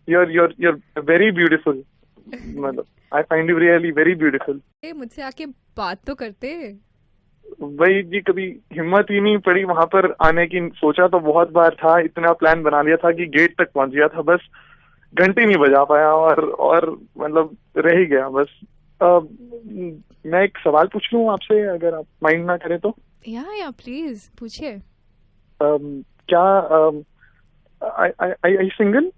you're वेरी ब्यूटीफुल। मतलब I find you really very beautiful. मुझसे आके बात तो करते। वही जी, कभी हिम्मत ही नहीं पड़ी वहां पर आने की। सोचा तो बहुत बार था, इतना प्लान बना लिया था कि गेट तक पहुंच गया था, बस घंटी नहीं बजा पाया और मतलब रह ही गया बस। मैं एक सवाल पूछ लूं आपसे, अगर आप माइंड ना करें तो? या प्लीज पूछिए। क्या I single?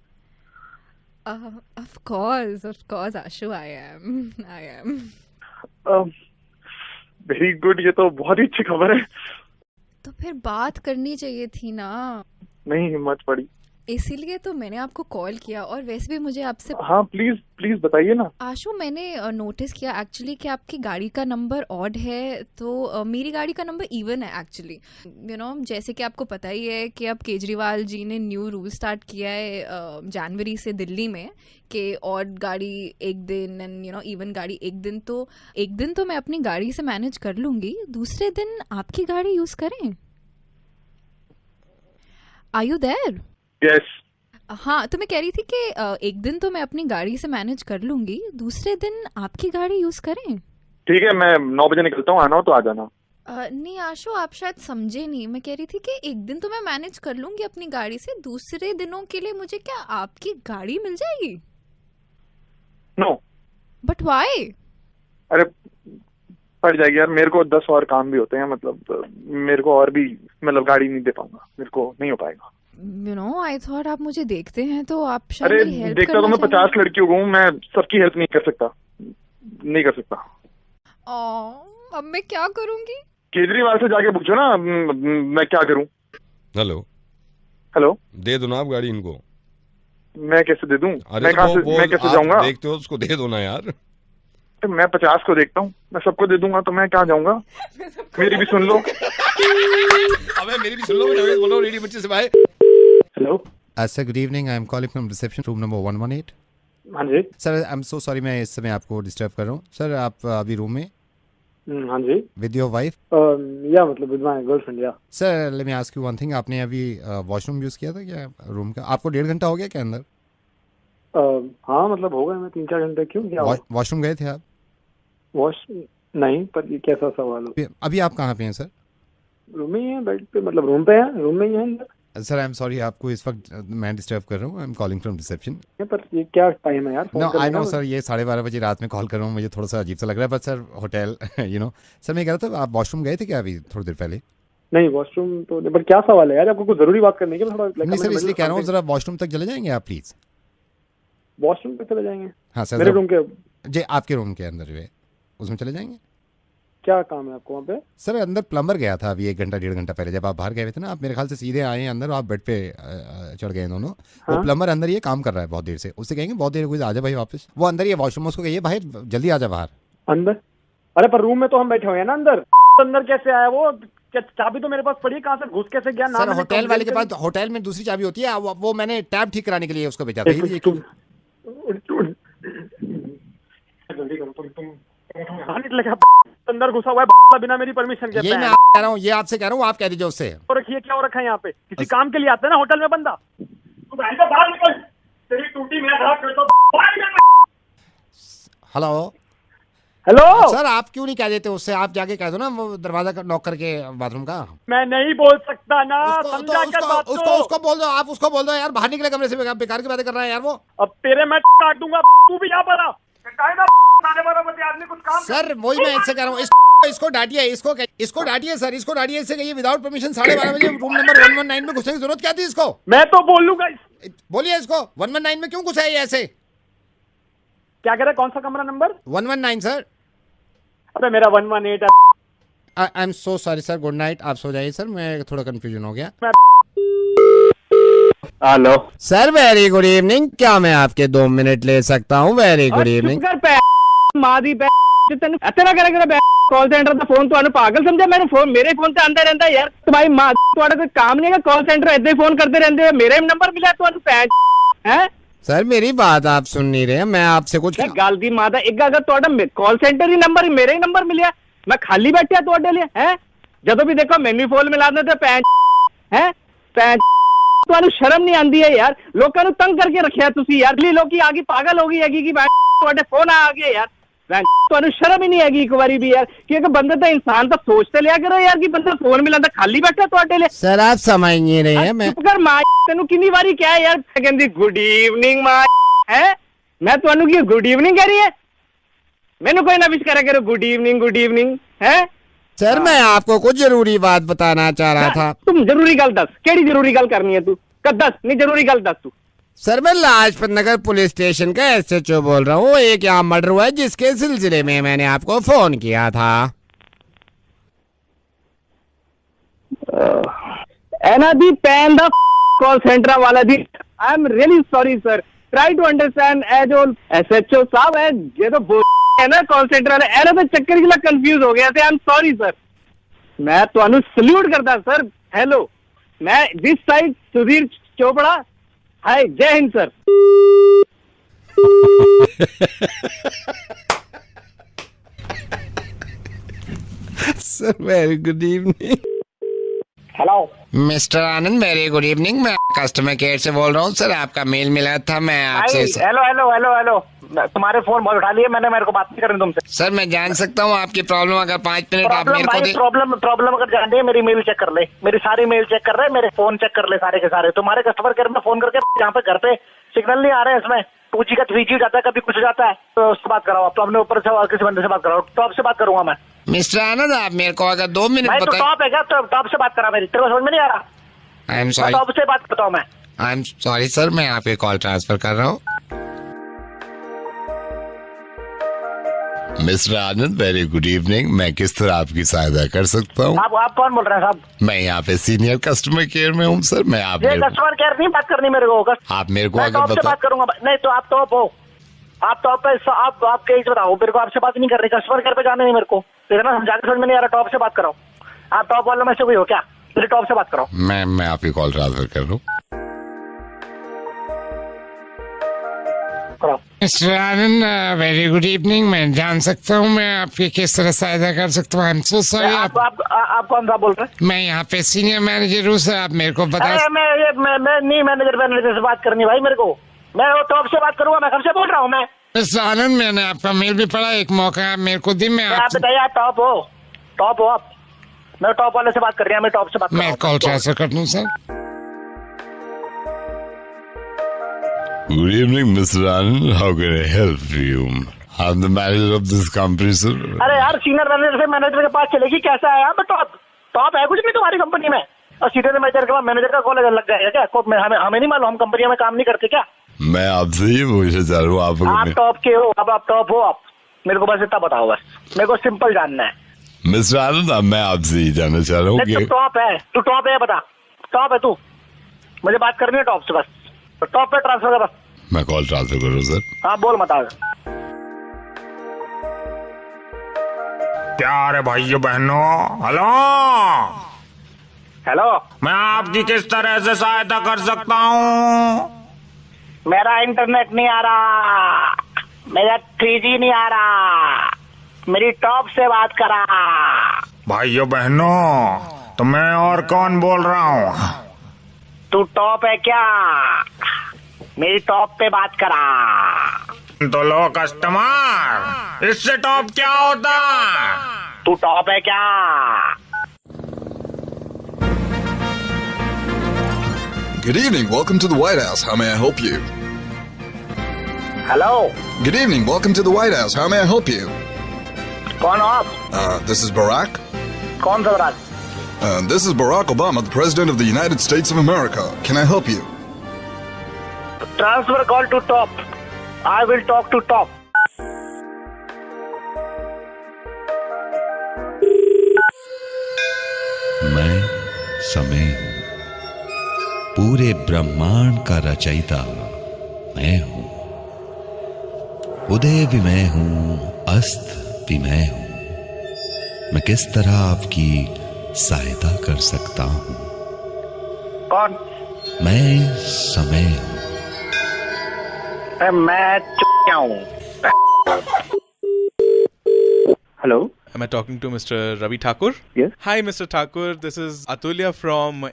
Of course Ashu, I am very good. ये तो बहुत ही अच्छी खबर है। तो फिर बात करनी चाहिए थी ना। नहीं हिम्मत पड़ी, इसीलिए तो मैंने आपको कॉल किया। और वैसे भी मुझे आपसे। हाँ प्लीज बताइए ना। आशु, मैंने नोटिस किया एक्चुअली कि आपकी गाड़ी का नंबर ऑड है, तो मेरी गाड़ी का नंबर इवन है एक्चुअली। यू नो, जैसे कि आपको पता ही है कि अब केजरीवाल जी ने न्यू रूल स्टार्ट किया है जनवरी से दिल्ली में, कि ऑड गाड़ी एक दिन एंड यू नो इवन गाड़ी एक दिन। तो एक दिन तो मैं अपनी गाड़ी से मैनेज कर लूंगी, दूसरे दिन आपकी गाड़ी यूज करें। Are you there? यस। हाँ, तो मैं कह रही थी कि एक दिन तो मैं अपनी गाड़ी से मैनेज कर लूंगी, दूसरे दिन आपकी गाड़ी यूज करें। ठीक है, मैं 9 बजे निकलता हूँ, आना हो तो आ जाना। नहीं आशु, आप शायद समझे नहीं। मैं कह रही थी कि एक दिन तो मैं मैनेज कर लूंगी अपनी गाड़ी से, दूसरे दिनों के लिए मुझे क्या आपकी गाड़ी मिल जाएगी? नो। But why? अरे पड़ जाएगी यार, मेरे को 10 और काम भी होते हैं, मतलब मेरे को और भी, मतलब गाड़ी नहीं दे पाऊंगा, मेरे को नहीं हो पाएगा। You know, I thought आप मुझे देखते हैं तो आप शायद अरे मेरी हेल्प देखता तो मैं 50 लड़कियों को हूँ, मैं सबकी हेल्प नहीं कर सकता। अब मैं क्या करूँगी? केजरीवाल से जाके पूछो ना, मैं क्या करूँ। हेलो, दे दो ना आप गाड़ी इनको। मैं कैसे दे दूँ? मैं कैसे जाऊँगा? देखते हो उसको दे दो ना यार। मैं 50 को देखता हूँ, मैं सबको दे दूंगा तो मैं कहाँ जाऊंगा? मेरी भी सुन लो। अबे मेरी भी सुन लो, मैं बोल रहा हूँ रेडियो मिर्ची से भाई। Hello sir, good evening, I am calling from reception, room number 118। हाँ जी sir, I am so sorry, मैं इस समय आपको डिस्टर्ब कर रहा हूँ। सर आप अभी रूम में? हाँ जी। With your wife? या मतलब विद माय गर्लफ्रेंड या। Sir late me ask you one thing, आपने अभी वॉशरूम यूज किया था क्या रूम का? आपको 1.5 घंटा हो गया क्या अंदर? हाँ मतलब हो गए मैं 3-4 घंटे। क्यों, क्या वॉशरूम गए थे आप? वॉश नहीं, पर ये कैसा सवाल हो? अभी आप कहाँ पे हैं सर? रूम में ही है, बेड पे, मतलब रूम पे है, रूम में ही है अंदर। सर आई एम सॉरी, आपको इस वक्त मैं डिस्टर्ब कर रहा हूँ। आई एम कॉलिंग फ्रॉम रिसेप्शन। पर ये क्या टाइम है यार? नो आई नो सर, ये 12:30 बजे रात में कॉल कर रहा हूँ, मुझे थोड़ा सा अजीब सा लग रहा है, but sir hotel you know. Sir मैं कह रहा था आप वॉशरूम गए थे क्या अभी थोड़ी देर पहले? नहीं वॉशरूम तो, पर क्या सवाल है यार? आपको कुछ जरूरी बात करनी है क्या? थोड़ा नहीं सर इसलिए कह रहा हूँ, जरा वॉशरूम तक चले जाएंगे आप प्लीज? वॉशरूम पे चले जाएंगे? हाँ सर। मेरे रूम के जी, आपके रूम के अंदर जो है उसमें चले जाएंगे? क्या काम है आपको वहाँ पे? सर अंदर प्लम्बर गया था अभी 1 घंटा 1.5 घंटा पहले, जब आप बाहर गए थे ना, आप मेरे ख्याल से सीधे आए हैं अंदर, आप बेड पे चढ़ गए दोनों। हाँ? वो प्लम्बर अंदर ये काम कर रहा है बहुत देर से, उससे कहेंगे बहुत देर हुई, आजा भाई वापस। वो अंदर ये वॉशरूम, उसको कहिए भाई जल्दी आजा बाहर। अंदर? अरे पर रूम में तो हम बैठे हुए हैं ना अंदर। अंदर कैसे आया वो? चाबी तो मेरे पास पड़ी, कहाँ से घुस कैसे गया? सर होटल वाले के पास, होटल में दूसरी चाबी होती है, वो मैंने टैप ठीक कराने के लिए उसको भेजा था। जल्दी करो तुम अंदर घुसा हुआ है बिना मेरी परमिशन के। ये मैं कह रहा हूँ, ये आपसे कह रहा हूँ, आप कह दीजिए उससे। और रखिए क्या हो रखा है यहाँ पे? किसी काम के लिए आते हैं ना होटल में बंदा। तू बाहर निकल, तेरी टूटी मैं खराब कर दो। हेलो हेलो सर, आप क्यों नहीं कह देते उससे? आप जाके कह दो ना वो दरवाजा नॉक करके बाथरूम का। मैं नहीं बोल सकता ना, समझा कर बात को। उसको बोल दो, आप उसको बोल दो यार, बाहर निकले कमरे से, बेकार की बातें कर रहा है यार वो। अब तेरे मैं काट दूंगा, तू भी यहाँ पर आ। आदमी कुछ काम। सर वही मैं इससे कह रहा हूँ, इसको डांटिए, इसको डांटिए सर, इसको डांटिए, इससे कहिए विदाउट परमिशन 12:30 बजे रूम नंबर 119 में घुसने की जरूरत क्या थी इसको? मैं तो बोलूंगा। बोलिए इसको, 119 में क्यों घुसा है ऐसे? क्या कह रहे? कौन सा कमरा नंबर? 119 सर। अरे मेरा 118 है। I am so sorry sir, good night, आप सो जाइए सर, मैं थोड़ा कंफ्यूजन हो गया। Hello sir, very good evening, क्या मैं आपके 2 मिनट ले सकता हूँ? Very good evening. Call centre का फोन तो पागल समझा? मैंने फोन मेरे फोन से आंदा रहता है यार। तुम्हारी माँ तुम्हारा कोई काम नहीं है? कॉल सेंटर ऐसे ही फोन करते रहते हैं। मेरे नंबर मिला तो है? सर मेरी बात आप सुन नहीं रहे, मैं आपसे कुछ गल दी माता एक अगर तो कॉल सेंटर ही नंबर मेरे ही नंबर मिले, मैं खाली बैठा तो लिए है। जदों भी देखो मैनू फोन मिला देते है। ਤੁਹਾਨੂੰ शर्म नहीं आती है यार? लोगों ਨੂੰ तंग करके रखिया तुसी यार। लोग आगे पागल हो गई है कि ਤੁਹਾਡੇ फोन आ गए यार। ਤੁਹਾਨੂੰ शर्म ही नहीं हैगी एक बारी भी यार, क्योंकि बंदे तो इंसान तो सोचते लिया करो यार कि बंदा फोन मिलाता खाली बैठा ਤੁਹਾਡੇ लिए। सर आप समझ नहीं रहे हैं। मैं चुप कर मां, तेनू कितनी बारी क्या है यार? कहंदी गुड इवनिंग मां है, मैं ਤੁਹਾਨੂੰ की गुड इवनिंग कह रही है? मैनू कोई ना विश करा करो गुड इवनिंग है। सर मैं आपको कुछ जरूरी बात बताना चाह रहा था। तुम जरूरी गल दस, केड़ी जरूरी गल करनी है तू? दस नहीं जरूरी गल दस तू। सर मैं लाजपत नगर पुलिस स्टेशन का SHO बोल रहा हूँ। एक यहाँ मर्डर हुआ है जिसके सिलसिले में मैंने आपको फोन किया था। एना दी पैन द कॉल सेंटर वाला दी। I am really sorry sir, try to understand as all SHO साहब है ये तो है ना कॉल सेंटर वाला, एना तो चक्कर के लिए कंफ्यूज हो गया थे। आई एम सॉरी सर, मैं तो सल्यूट करता सर। हेलो, मैं this side Sudhir Chopra. Hi, जय Hind sir. Sir very good evening. Hello mister Anand, very good evening, मैं कस्टमर केयर से बोल रहा हूँ। सर आपका मेल मिला था, मैं आपसे। हेलो तुम्हारे फोन बहुत उठा लिए मैंने, मेरे को बात नहीं करनी तुमसे। सर मैं जान सकता हूँ आपकी प्रॉब्लम? अगर 5 मिनट आप मेरे को दे। प्रॉब्लम अगर जान रही, मेरी मेल चेक कर ले, मेरी सारी मेल चेक कर रहे, मेरे फोन चेक कर ले सारे के सारे। तुम्हारे कस्टमर केयर में फोन करके जहाँ पे घर पे सिग्नल नहीं आ रहे हैं, इसमें 2G का 3G जाता है, कभी कुछ जाता है, तो उससे बात कराओ। आप तो अपने ऊपर से किसी बंदे से बात कराओ, टॉप से बात करूंगा मैं। मिस्टर आनंद आप मेरे को अगर 2 मिनट बताइए। तो टॉप है क्या? तो टॉप से बात करा मेरी, तेरे को समझ में नहीं आ रहा? आई एम सॉरी, टॉप से बात करता हूँ मैं। आई एम सॉरी सर, मैं आपके कॉल ट्रांसफर कर रहा हूँ। Mister Anand, very good evening, मैं किस तरह आपकी सहायता कर सकता हूँ? आप कौन बोल रहे हैं साहब? मैं यहाँ पे सीनियर कस्टमर केयर में हूँ सर। मैं आप कस्टमर केयर नहीं बात करनी मेरे को। आप मेरे को अगर टॉप से बात करूंगा। नहीं तो आप टॉप हो, आप टॉप पे, आप आपके एज बताओ मेरे को। आपसे बात नहीं कर रही, कस्टमर केयर पे जाने नहीं मेरे को, देखना समझाने समझ में नहीं आ रहा। टॉप से बात कराओ। आप टॉप वालों में से कोई हो क्या? मेरे टॉप से बात कराओ। मैं आपकी कॉल ट्रांसफर कर रहा हूँ। Mister Anand, very good evening. मैं जान सकता हूँ मैं आपकी किस तरह सहायता कर सकता हूँ? आई एम सो सॉरी। आप कौन सा बोल रहे हैं? मैं यहाँ पे सीनियर मैनेजर हूँ सर, आप मेरे को बता। मैं नहीं मैनेजर से बात करनी भाई मेरे को। मैं वो टॉप से बात करूंगा। मैं कब से बोल रहा हूँ मैं? मिस्टर आनंद, मैंने आपका मेल भी पढ़ा, एक मौका आप मेरे को दी। आप बताइए, आप टॉप हो आप? मैं टॉप वाले से बात कर रही हूँ। मैं टॉप से बात कर रहा हूँ। मैं कॉल ट्रांसफर कर दूँ sir? Good evening, Mr. Anand. How can I help you? I'm the manager of this company, sir. अरे यार, सीनियर मैनेजर से मैनेजर के पास चलेगी कैसा है? आप टॉप है कुछ नहीं तुम्हारी कंपनी में? और सीनियर मैनेजर के बाद मैनेजर का कॉल लग जाएगा क्या? हमें नहीं मालूम, हम कंपनी में काम नहीं करते क्या? मैं आपसे ये पूछना चाह रहा हूँ, आप टॉप के हो? अब आप टॉप हो आप? मेरे को बस इतना बताओ, बस मेरे को सिंपल जानना है। मिस्टर आनंद, मैं आपसे ये जानना चाह रहा हूँ कि तू टॉप है, बता। टॉप है तू? मुझे बात करनी है टॉप से, बस तो टॉप पे ट्रांसफर कर। बस मैं कॉल ट्रांसफर करूँ सर? हाँ बोल, बता। प्यारे भाइयों बहनों, हेलो हेलो, मैं आपकी किस तरह से सहायता कर सकता हूँ? मेरा इंटरनेट नहीं आ रहा, मेरा 3G नहीं आ रहा, मेरी टॉप से बात करा। भाइयों बहनों, तो मैं और कौन बोल रहा हूँ? तू टॉप है क्या? मेरी टॉप पे बात करा। तो लो कस्टमर, इससे टॉप क्या होता? तू टॉप है क्या? Good evening, welcome to the White House. How may I help you? Hello. Good evening, welcome to the White House. How may I help you? कौन हो आप? This is Barack. कौन सा Barack? This is Barack Obama, the President of the United States of America. Can I help you? Transfer call to top. I will talk to top. मैं समय हूँ, पूरे ब्रह्मांड का रचयिता मैं हूँ। उदय भी मैं हूँ, अस्त भी मैं हूँ। मैं किस तरह आपकी सहायता कर सकता हूँ? कौन? मैं समय हूँ। मैं क्या हूँ? Hello. Am I talking to Mr. Ravi Thakur? Yes. Hi, Mr. Thakur. This is Atulya from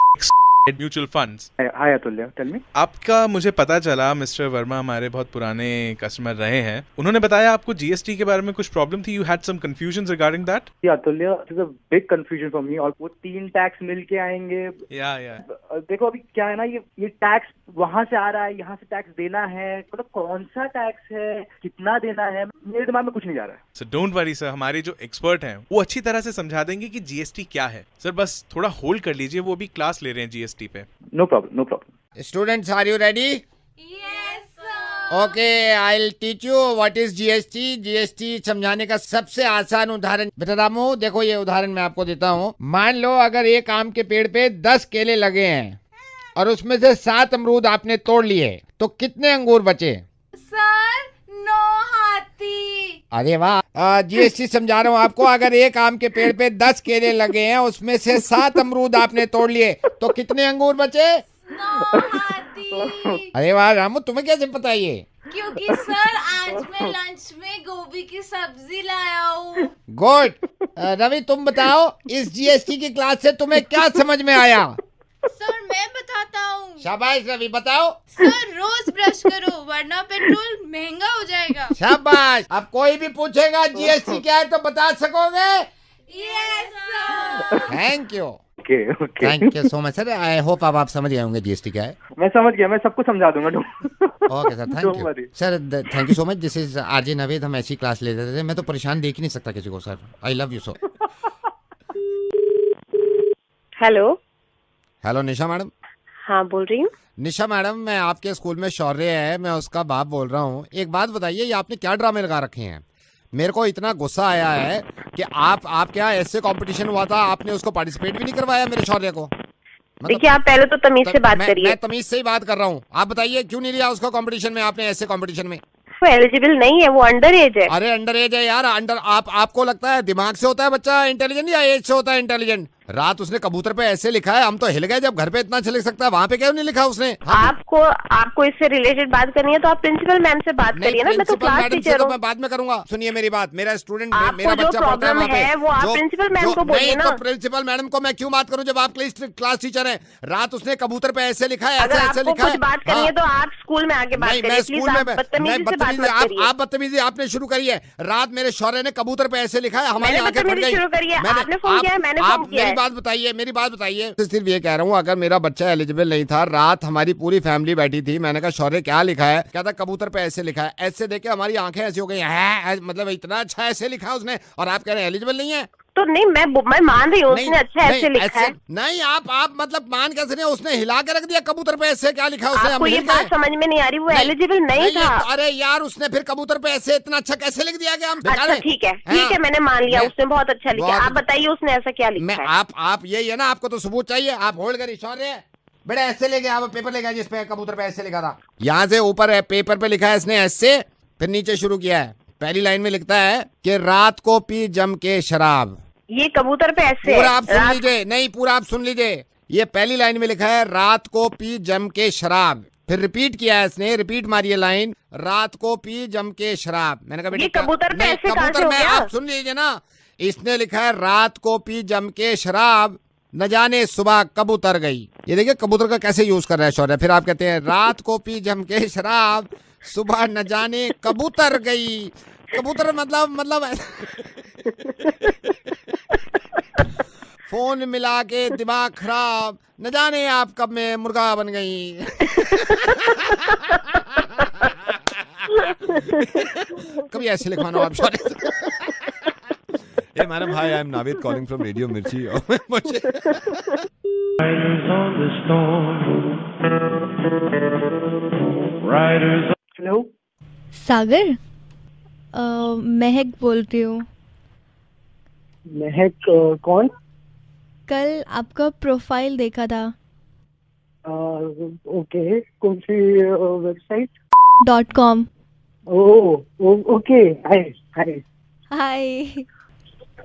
Mutual Funds. Hi, Atulya. Tell me. आपका मुझे पता चला, मिस्टर वर्मा हमारे बहुत पुराने कस्टमर रहे हैं। उन्होंने बताया आपको जीएसटी के बारे में कुछ प्रॉब्लम थी। You had some confusions regarding that? Yeah, Atulya, it is a big confusion for me. और वो 3 टैक्स मिल के आएंगे। Yeah. देखो अभी क्या है ना, ये टैक्स वहाँ से आ रहा है, यहाँ से टैक्स देना है, मतलब कौन सा टैक्स है, कितना देना है, मेरे दिमाग में कुछ नहीं जा रहा है। So don't worry sir, हमारे जो एक्सपर्ट हैं वो अच्छी तरह से समझा देंगे कि जीएसटी क्या है। सर बस थोड़ा होल्ड कर लीजिए, वो भी क्लास ले रहे हैं जीएसटी पे। No problem. Students, are you ready? Yes, sir. Okay, I'll teach you what is GST. GST समझाने का सबसे आसान उदाहरण बेटा रामू, देखो ये उदाहरण मैं आपको देता हूँ। मान लो अगर एक आम के पेड़ पे 10 केले लगे हैं और उसमें से 7 अमरूद आपने तोड़ लिए, तो कितने अंगूर बचे? सर 9 हाथी। अरे वाह। जीएसटी समझा रहा हूँ आपको। अगर एक आम के पेड़ पे 10 केले लगे हैं, उसमें से 7 अमरूद आपने तोड़ लिए, तो कितने अंगूर बचे? 9 हाथी। अरे वाह रामू, तुम्हें कैसे पता ये? क्योंकि सर आज मैं लंच में गोभी की सब्जी लाया हूँ। गुड। रवि तुम बताओ, इस जीएसटी की क्लास से तुम्हें क्या समझ में आया? सर मैं बताता हूँ। शाबाश रवि, बताओ। सर रोज ब्रश करो वरना पेट्रोल महंगा हो जाएगा। शाबाश। अब कोई भी पूछेगा जीएसटी क्या है तो बता सकोगे? Yes sir. Thank you. Okay. Thank you so much sir. I hope अब आप समझ गए होंगे जीएसटी क्या है। मैं समझ गया, मैं सबको समझा दूंगा। Okay sir, thank you sir. Thank you so much. This is RJ Naved. हम ऐसी क्लास ले रहे थे। मैं तो परेशान देख ही नहीं सकता किसी को sir. I love you so. Hello Nisha madam. हाँ बोल रही हूँ। निशा मैडम, मैं आपके स्कूल में शौर्य है, मैं उसका बाप बोल रहा हूँ। एक बात बताइए, ये आपने क्या ड्रामे लगा रखे हैं? मेरे को इतना गुस्सा आया है कि आप क्या ऐसे कंपटीशन हुआ था, आपने उसको पार्टिसिपेट भी नहीं करवाया मेरे शौर्य को। देखिए आप पहले तो तमीज से बात करिए। मैं तमीज से ही बात कर रहा हूँ। आप बताइए क्यों नहीं लिया उसको कंपटीशन में आपने? ऐसे कंपटीशन में वो एलिजिबल नहीं है, वो अंडर एज है। अरे अंडर एज है यार। आपको लगता है दिमाग से होता है बच्चा इंटेलिजेंट या एज से होता है इंटेलिजेंट? रात उसने कबूतर पे ऐसे लिखा है, हम तो हिल गए जब घर पे इतना अच्छा लिख सकता है, वहाँ पे क्यों नहीं लिखा उसने? आपको इससे रिलेटेड बात करनी है तो आप प्रिंसिपल मैम से बात करिए ना, मैं तो क्लास टीचर हूँ। मैं बाद में करूंगा, सुनिए मेरी बात, मेरा स्टूडेंट मेरा बच्चा पढ़ता है वहाँ पे, वो आप प्रिंसिपल मैम को बोलिए ना। प्रिंसिपल मैडम को मैं क्यों बात करूँ जब आप क्लास टीचर हैं? रात उसने कबूतर पे ऐसे लिखा है, ऐसे लिखा है। बात करनी है तो आप स्कूल में आके बात करिए, स्कूल में आप बदतमीजी आपने शुरू करी है। रात मेरे शौर्य ने कबूतर पे ऐसे लिखा है, हमारी आंखें फट गई। शुरू करिए, आपने फोन किया है, मैंने फोन किया है। मेरी बात बताइए। सिर्फ ये कह रहा हूँ, अगर मेरा बच्चा एलिजिबल नहीं था, रात हमारी पूरी फैमिली बैठी थी, मैंने कहा शौर्य क्या लिखा है, कहता कबूतर पे ऐसे लिखा है। ऐसे देख के हमारी आंखें ऐसी हो गई हैं, मतलब इतना अच्छा ऐसे लिखा उसने, और आप कह रहे हैं एलिजिबल नहीं है। तो नहीं, मैं मान रही हूँ उसने अच्छा ऐसे लिखा है। नहीं, आप मतलब मान कैसे नहीं, उसने हिला के रख दिया कबूतर पे ऐसे, क्या लिखा उसने? आपको ये बात समझ में नहीं आ रही, वो एलिजिबल नहीं था। अरे यार, उसने फिर कबूतर पे ऐसे इतना अच्छा कैसे लिख दिया गया? अच्छा ठीक है, मैंने मान लिया, उसने बहुत अच्छा लिखा। आप बताइए उसने ऐसा क्या लिखा है? आप यही है ना, आपको तो सबूत चाहिए। आप होल्ड करिए शौर्य, बेटा ऐसे ले गया, आप पेपर ले गया जिसपे कबूतर पे ऐसे लिखा था। यहाँ से ऊपर है, पेपर पे लिखा है इसने ऐसे, फिर नीचे शुरू किया है। पहली लाइन में लिखता है कि रात को पी जम के शराब। ये कबूतर पे ऐसे पूरा आप सुन लीजिए, नहीं पूरा आप सुन लीजिए। ये पहली लाइन में लिखा है रात को पी जम के शराब, फिर रिपीट किया है इसने, रिपीट मारिए लाइन, रात को पी जम के शराब। मैंने कहा बेटा कबूतर पे ऐसे कबूतर में आप सुन लीजिए ना, इसने लिखा है रात को पी जम के शराब, न जाने सुबह कब उतर गई। ये देखिए कबूतर का कैसे यूज कर रहा है शौर्य। फिर आप कहते हैं रात को पी जम के शराब, सुबह न जाने कब उतर गई। कबूतर मतलब फोन मिला के दिमाग खराब, न जाने आप कब में मुर्गा बन गई। कभी ऐसे लिखवाना आप Shaurya. Hey madam, hi, I'm Navid calling from Radio Mirchi. Hello Sagar, Mahak बोल रही हूँ। महक कौन? कल आपका प्रोफाइल देखा था। ओके, कौन सी वेबसाइट? .com। ओके, हाय। हाय,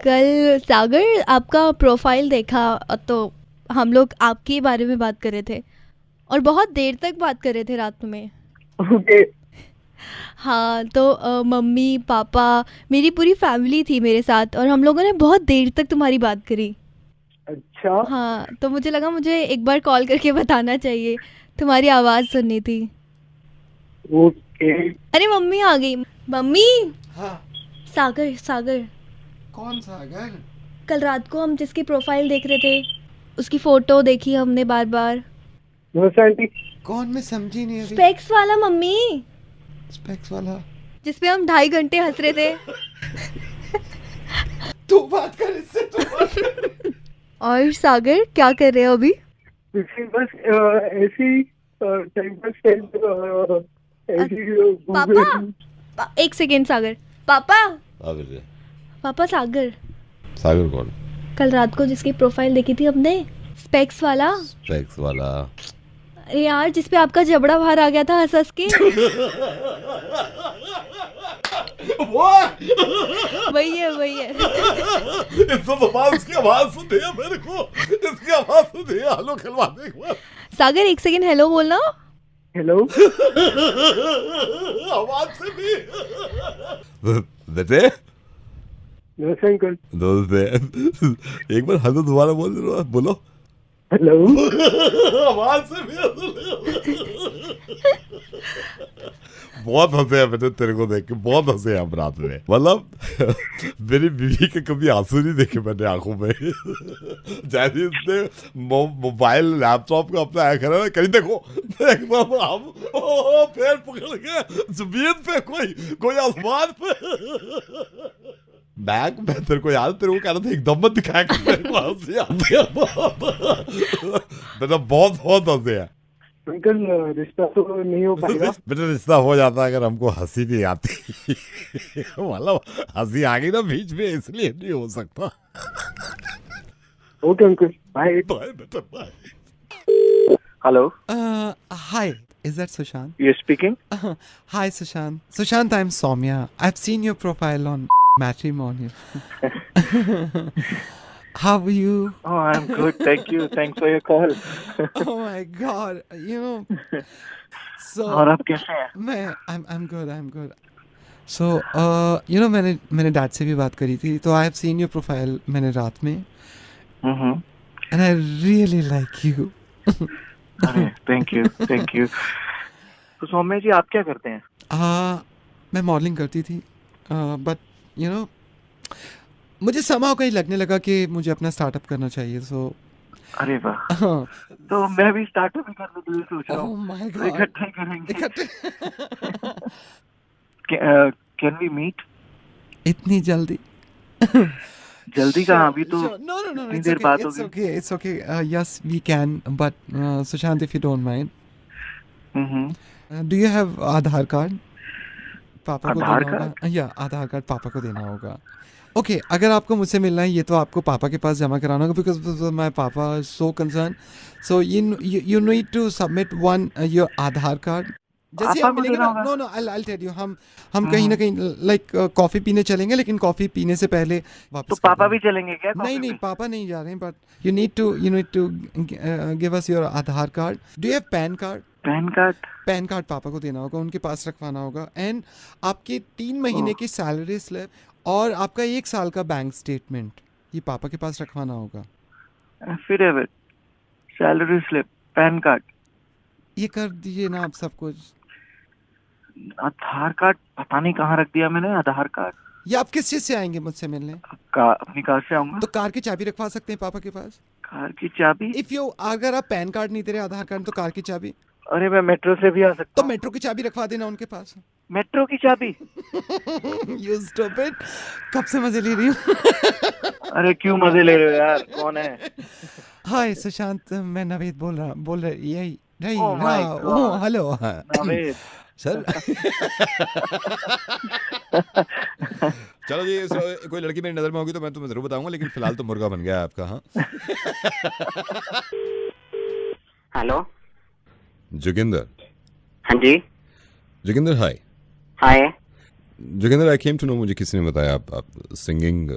कल सागर आपका प्रोफाइल देखा तो हम लोग आपके बारे में बात कर रहे थे और बहुत देर तक बात कर रहे थे रात में। ओके। हाँ, तो मम्मी पापा मेरी पूरी फैमिली थी मेरे साथ और हम लोगों ने बहुत देर तक तुम्हारी बात करी। अच्छा। हाँ, तो मुझे लगा मुझे एक बार कॉल करके बताना चाहिए, तुम्हारी आवाज़ सुननी थी। ओके। अरे मम्मी आ गई। मम्मी। हाँ। सागर। कौन सागर? कल रात को हम जिसकी प्रोफाइल देख रहे थे, उसकी फोटो देखी हमने बार बार। कौन? मैं समझी नहीं अभी। स्पेक्स वाला मम्मी। स्पेक्स वाला जिसपे हम 2.5 घंटे हंस रहे थे। तू बात कर इससे, तू बात कर। और सागर क्या कर रहे हो अभी? बस ऐसी टाइम पास। पापा, एक सेकेंड सागर। पापा सागर कौन? कल रात को जिसकी प्रोफाइल देखी थी हमने, स्पेक्स वाला। अरे यार, जिसपे आपका जबड़ा बाहर आ गया था हंस हंस के। वही है। इसकी आवाज सुन मेरे को, इसकी आवाज सुन। हेलो खिलवा दे एक बार। सागर, एक सेकेंड हेलो बोलना। हेलो। आवाज से भी। बेटे एक बार हेलो दोबारा बोलो। हेलो। आवाज से भी। बहुत हंसे हैं बेटे, तेरे को देख के बहुत हंसे हैं हम रात में। मतलब मेरी बीवी के कभी आंसू नहीं देखे मैंने आंखों में। जैसे उसने मोबाइल लैपटॉप का अपना ऐ करा, कहीं देखो हम पैर पकड़ के जमीन पे, कोई आसमान पे। बैग में तेरे को याद, तेरे को कह रहा था एकदम मत दिखाया कि मेरे को हंसी आती है। बेटा बहुत हंसे हैं। अंकल, रिश्ता तो नहीं हो पाएगा। बेटा रिश्ता हो जाता अगर हमको हंसी नहीं आती। मतलब हंसी आ गई ना बीच में, इसलिए नहीं हो सकता। ओके अंकल, बाय बेटा bye. Hello. Hi, is that Sushant? You're speaking? Hi Sushant. Sushant, I'm Soumya. I've seen your profile on Matrimonial. How are you? Oh, I'm good. Thank you. Thanks for your call. Oh my God. You know. So. और आप कैसे हैं? I'm good. So, you know, मैंने dad से भी बात करी थी, तो I have seen your profile मैंने रात में. And I really like you. अरे, thank you. तो सौम्या जी आप क्या करते हैं? मैं मॉडलिंग करती थी, बट यू नो मुझे somehow कहीं लगने लगा कि मुझे अपना स्टार्टअप करना चाहिए, सो अरे वाह, तो मैं भी स्टार्टअप ही करने के लिए सोच रहा हूँ। Oh my God. इकट्ठे करेंगे। Can we meet? इतनी जल्दी? जल्दी कहाँ, अभी तो No, इतनी देर बात होगी। It's okay. Yes, we can, but Sushant, if you don't mind. Do you have Aadhaar card? पापा को आधार देना होगा। या आधार कार्ड पापा को देना होगा। ओके, अगर आपको मुझसे मिलना है, ये तो आपको पापा के पास जमा कराना होगा, because my papa so concern, so you need to submit one your Aadhaar card. जैसे हम मिलेंगे ना, नो आई टेल यू, हम कहीं ना कहीं लाइक कॉफी पीने चलेंगे, लेकिन कॉफी पीने से पहले वापस। तो पापा भी चलेंगे क्या? नहीं, पापा नहीं जा रहे हैं, but you need to give us your Aadhaar card. Do you have PAN card? PAN card पापा को देना होगा, उनके पास रखवाना होगा, एंड आपके 3 महीने की सैलरी स्लिप और आपका 1 साल का बैंक स्टेटमेंट, ये पापा के पास रखवाना होगा। Affidavit, salary slip, pan card, ये कर दीजिए ना आप सब कुछ। आधार कार्ड पता नहीं कहाँ रख दिया मैंने, आधार कार्ड। ये आप किस चीज से आएंगे मुझसे मिलने? अपनी कार से आऊंगा। तो कार की चाबी रखवा सकते हैं पापा के पास। कार की चाबी? अगर आप पैन कार्ड नहीं दे रहे, आधार कार्ड, तो कार की चाबी। अरे मैं मेट्रो से भी आ सकता हूँ। तो मेट्रो की चाबी रखवा देना उनके पास। मेट्रो की चाबी? You stupid! कब से मजे ले रही हूँ? अरे क्यों मजे ले रहे हो यार, कौन है? हाय सुशांत, मैं नवेद बोल रहा, यही नहीं। Hello Naved sir. चलो जी, कोई लड़की मेरी नजर में होगी तो मैं तुम्हें जरूर बताऊंगा, लेकिन फिलहाल तो मुर्गा बन गया है आपका। हाँ, हेलो जोगिंदर। हाँ जी जोगिंदर, हाय। जोगिंदर, आई केम टू नो, मुझे किसी ने बताया आप सिंगिंग।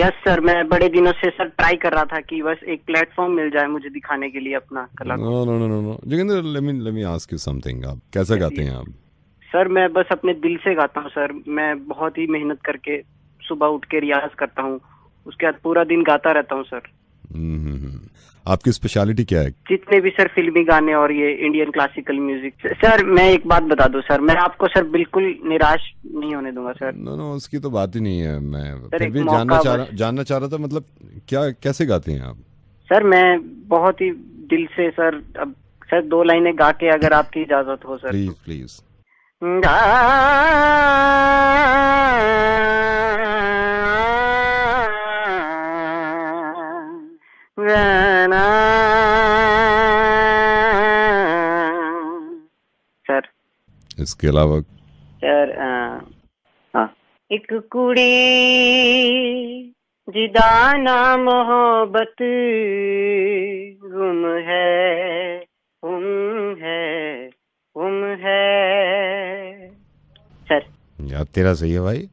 यस सर, मैं बड़े दिनों से सर ट्राई कर रहा था कि बस एक प्लेटफॉर्म मिल जाए मुझे दिखाने के लिए अपना कला को। No Joginder, let me ask you something. आप कैसा गाते हैं आप? सर मैं बस अपने दिल से गाता हूँ सर, मैं बहुत ही मेहनत करके सुबह उठ के रियाज करता हूँ, उसके बाद पूरा दिन गाता रहता हूँ सर। आपकी स्पेशलिटी क्या है? जितने भी सर फिल्मी गाने और ये इंडियन क्लासिकल म्यूजिक। सर मैं एक बात बता दूं सर, मैं आपको सर बिल्कुल निराश नहीं होने दूंगा सर। नो उसकी तो बात ही नहीं है। मैं फिर भी जानना चाह रहा था, मतलब क्या, कैसे गाते हैं आप? सर मैं बहुत ही दिल से सर, अब सर 2 लाइनें गा के अगर आपकी इजाजत हो सर। प्लीज। सर इसके अलावा सर एक कुड़ी जिदा ना मोहब्बत गुम है सर। यार तेरा सही है भाई।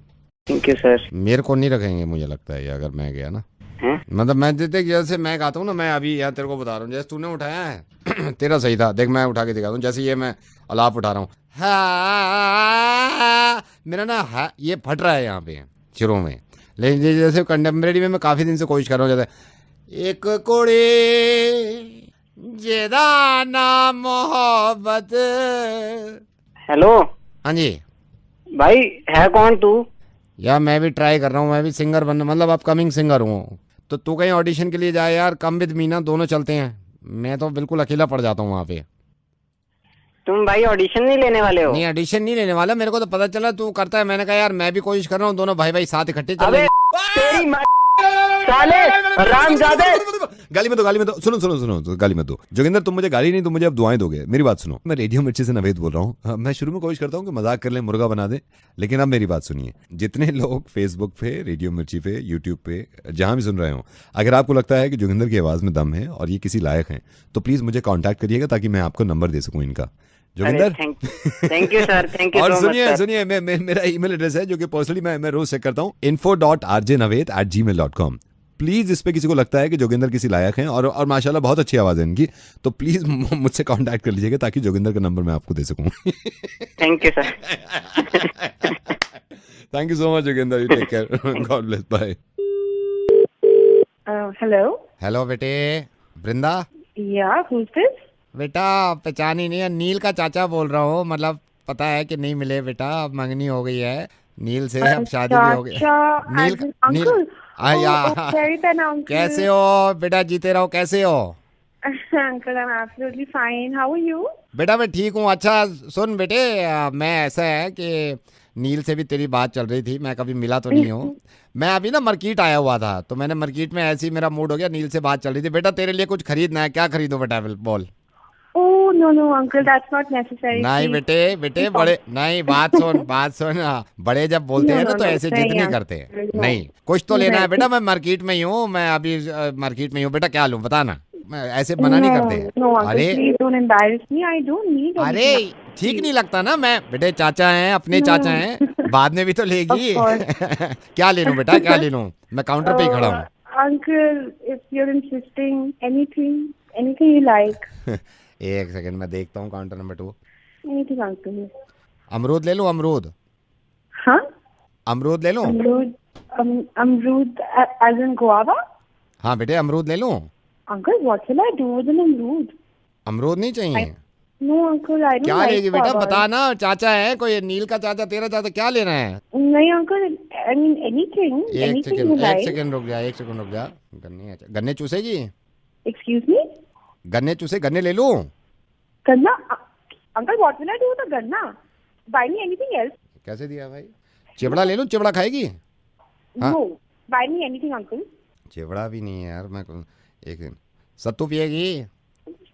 Thank you sir. मेरे को नहीं रखेंगे मुझे लगता है, अगर मैं गया ना। मतलब मैं जैसे मैं गाता हूँ ना, मैं अभी यहाँ तेरे को बता रहा हूँ, जैसे तूने उठाया है तेरा सही था। देख मैं उठा के दिखाता हूँ, जैसे ये मैं अलाप उठा रहा हूँ, मेरा ना ये फट रहा है यहाँ पे शुरू में, लेकिन जैसे कंटेम्प्रेरी में मैं काफी दिन से कोशिश कर रहा हूँ, जैसे एक कुड़ी जेदा ना मोहब्बत। हेलो। हाँ जी भाई, है कौन तू? यार मैं भी ट्राई कर रहा हूँ, मैं भी सिंगर बनना, मतलब अपकमिंग सिंगर हूँ। तो तू कहीं ऑडिशन के लिए जाए यार, कम विद मीना, दोनों चलते हैं। मैं तो बिल्कुल अकेला पड़ जाता हूँ वहाँ पे। तुम भाई ऑडिशन नहीं लेने वाले हो? नहीं, ऑडिशन नहीं लेने वाला। मेरे को तो पता चला तू करता है, मैंने कहा यार मैं भी कोशिश कर रहा हूँ, दोनों भाई साथ इकट्ठे चलेंगे। साले हरामजादे। गाली मत दो, सुनो, गाली मत दो। जोगिंदर, तुम मुझे गाली नहीं, तुम मुझे अब दुआएं दोगे। मेरी बात सुनो, मैं रेडियो मिर्ची से नवेद बोल रहा हूँ। मैं शुरू में कोशिश करता हूँ कि मजाक कर ले, मुर्गा बना दे, लेकिन अब मेरी बात सुनिए। जितने लोग फेसबुक पे, रेडियो मिर्ची पे, यूट्यूब पे, जहां भी सुन रहे हो, अगर आपको लगता है कि जोगिंदर की आवाज में दम है और ये किसी लायक है, तो प्लीज मुझे कॉन्टैक्ट करिएगा, ताकि मैं आपको नंबर दे सकूं इनका। Joginder, thank you sir, thank you. और सुनिए, मेरा ईमेल एड्रेस है जो कि पर्सनली मैं रोज चेक करता हूँ, info.rjnaved@gmail.com। प्लीज इस पे किसी को लगता है कि जोगिंदर किसी लायक हैं और माशाल्लाह बहुत अच्छी आवाज है इनकी, तो प्लीज मुझसे कांटेक्ट कर लीजिएगा ताकि जोगिंदर का नंबर मैं आपको दे सकूं। Thank you sir. Thank you so much Joginder, you take care, god bless, bye. Hello hello बेटे, वृंदा। या who's this? बेटा पहचान ही नहीं है, नील का चाचा बोल रहा हूँ। मतलब पता है कि नहीं मिले बेटा, अब मंगनी हो गई है नील से, अब शादी भी हो गई। नील नील कैसे हो बेटा? जीते रहो, कैसे हो? Uncle I am absolutely fine, how are you? बेटा मैं ठीक हूँ। अच्छा सुन बेटे, मैं ऐसा है कि नील से भी तेरी बात चल रही थी, मैं कभी मिला तो नहीं हूँ। मैं अभी ना मार्केट आया हुआ था, तो मैंने मार्केट में ऐसे ही मेरा मूड हो गया, नील से बात चल रही थी। बेटा तेरे लिए कुछ खरीदना है, क्या खरीदो बेटा बोल। Oh no no uncle, that's not necessary. नहीं बेटे बड़े नहीं, बात सुन हाँ, बड़े जब बोलते हैं ना तो ऐसे जिद नहीं करते। नहीं कुछ तो लेना है बेटा, मैं मार्केट में ही हूँ, मैं अभी मार्केट में ही हूँ। बेटा क्या लूँ बता ना, मैं ऐसे मना नहीं करते। अरे ठीक नहीं लगता ना, मैं बेटे चाचा हैं, अपने चाचा हैं, बाद में भी तो लेगी। क्या ले लूं बेटा, क्या ले लूं? मैं काउंटर पे ही खड़ा हूँ। Uncle if you are insisting, anything you like. एक सेकंड मैं देखता हूँ काउंटर नंबर 2। Anything uncle. अमरूद ले लूं? अमरूद? हाँ अमरूद ले लूं? अमरूद एज इन गुआवा? हाँ बेटे अमरूद ले लूं? Uncle what will I do with an अमरूद? अमरूद नहीं चाहिए? नो अंकल आई डोंट क्या लाइक। लेगी बेटा बता ना, चाचा है कोई, नील का चाचा, तेरा चाचा, क्या लेना है? नहीं uncle, I mean anything you like. एक सेकंड रुक जा। गन्ने चूसेगी? Excuse me? गन्ने चूसे, गन्ने ले लूं? गन्ना? Uncle what will I do with ganna? Buy me anything else. कैसे दिया भाई? चिवड़ा ले लूं? चिवड़ा खाएगी? No buy me anything uncle. चिवड़ा भी नहीं है यार, मैं एक दिन सत्तू पिएगी?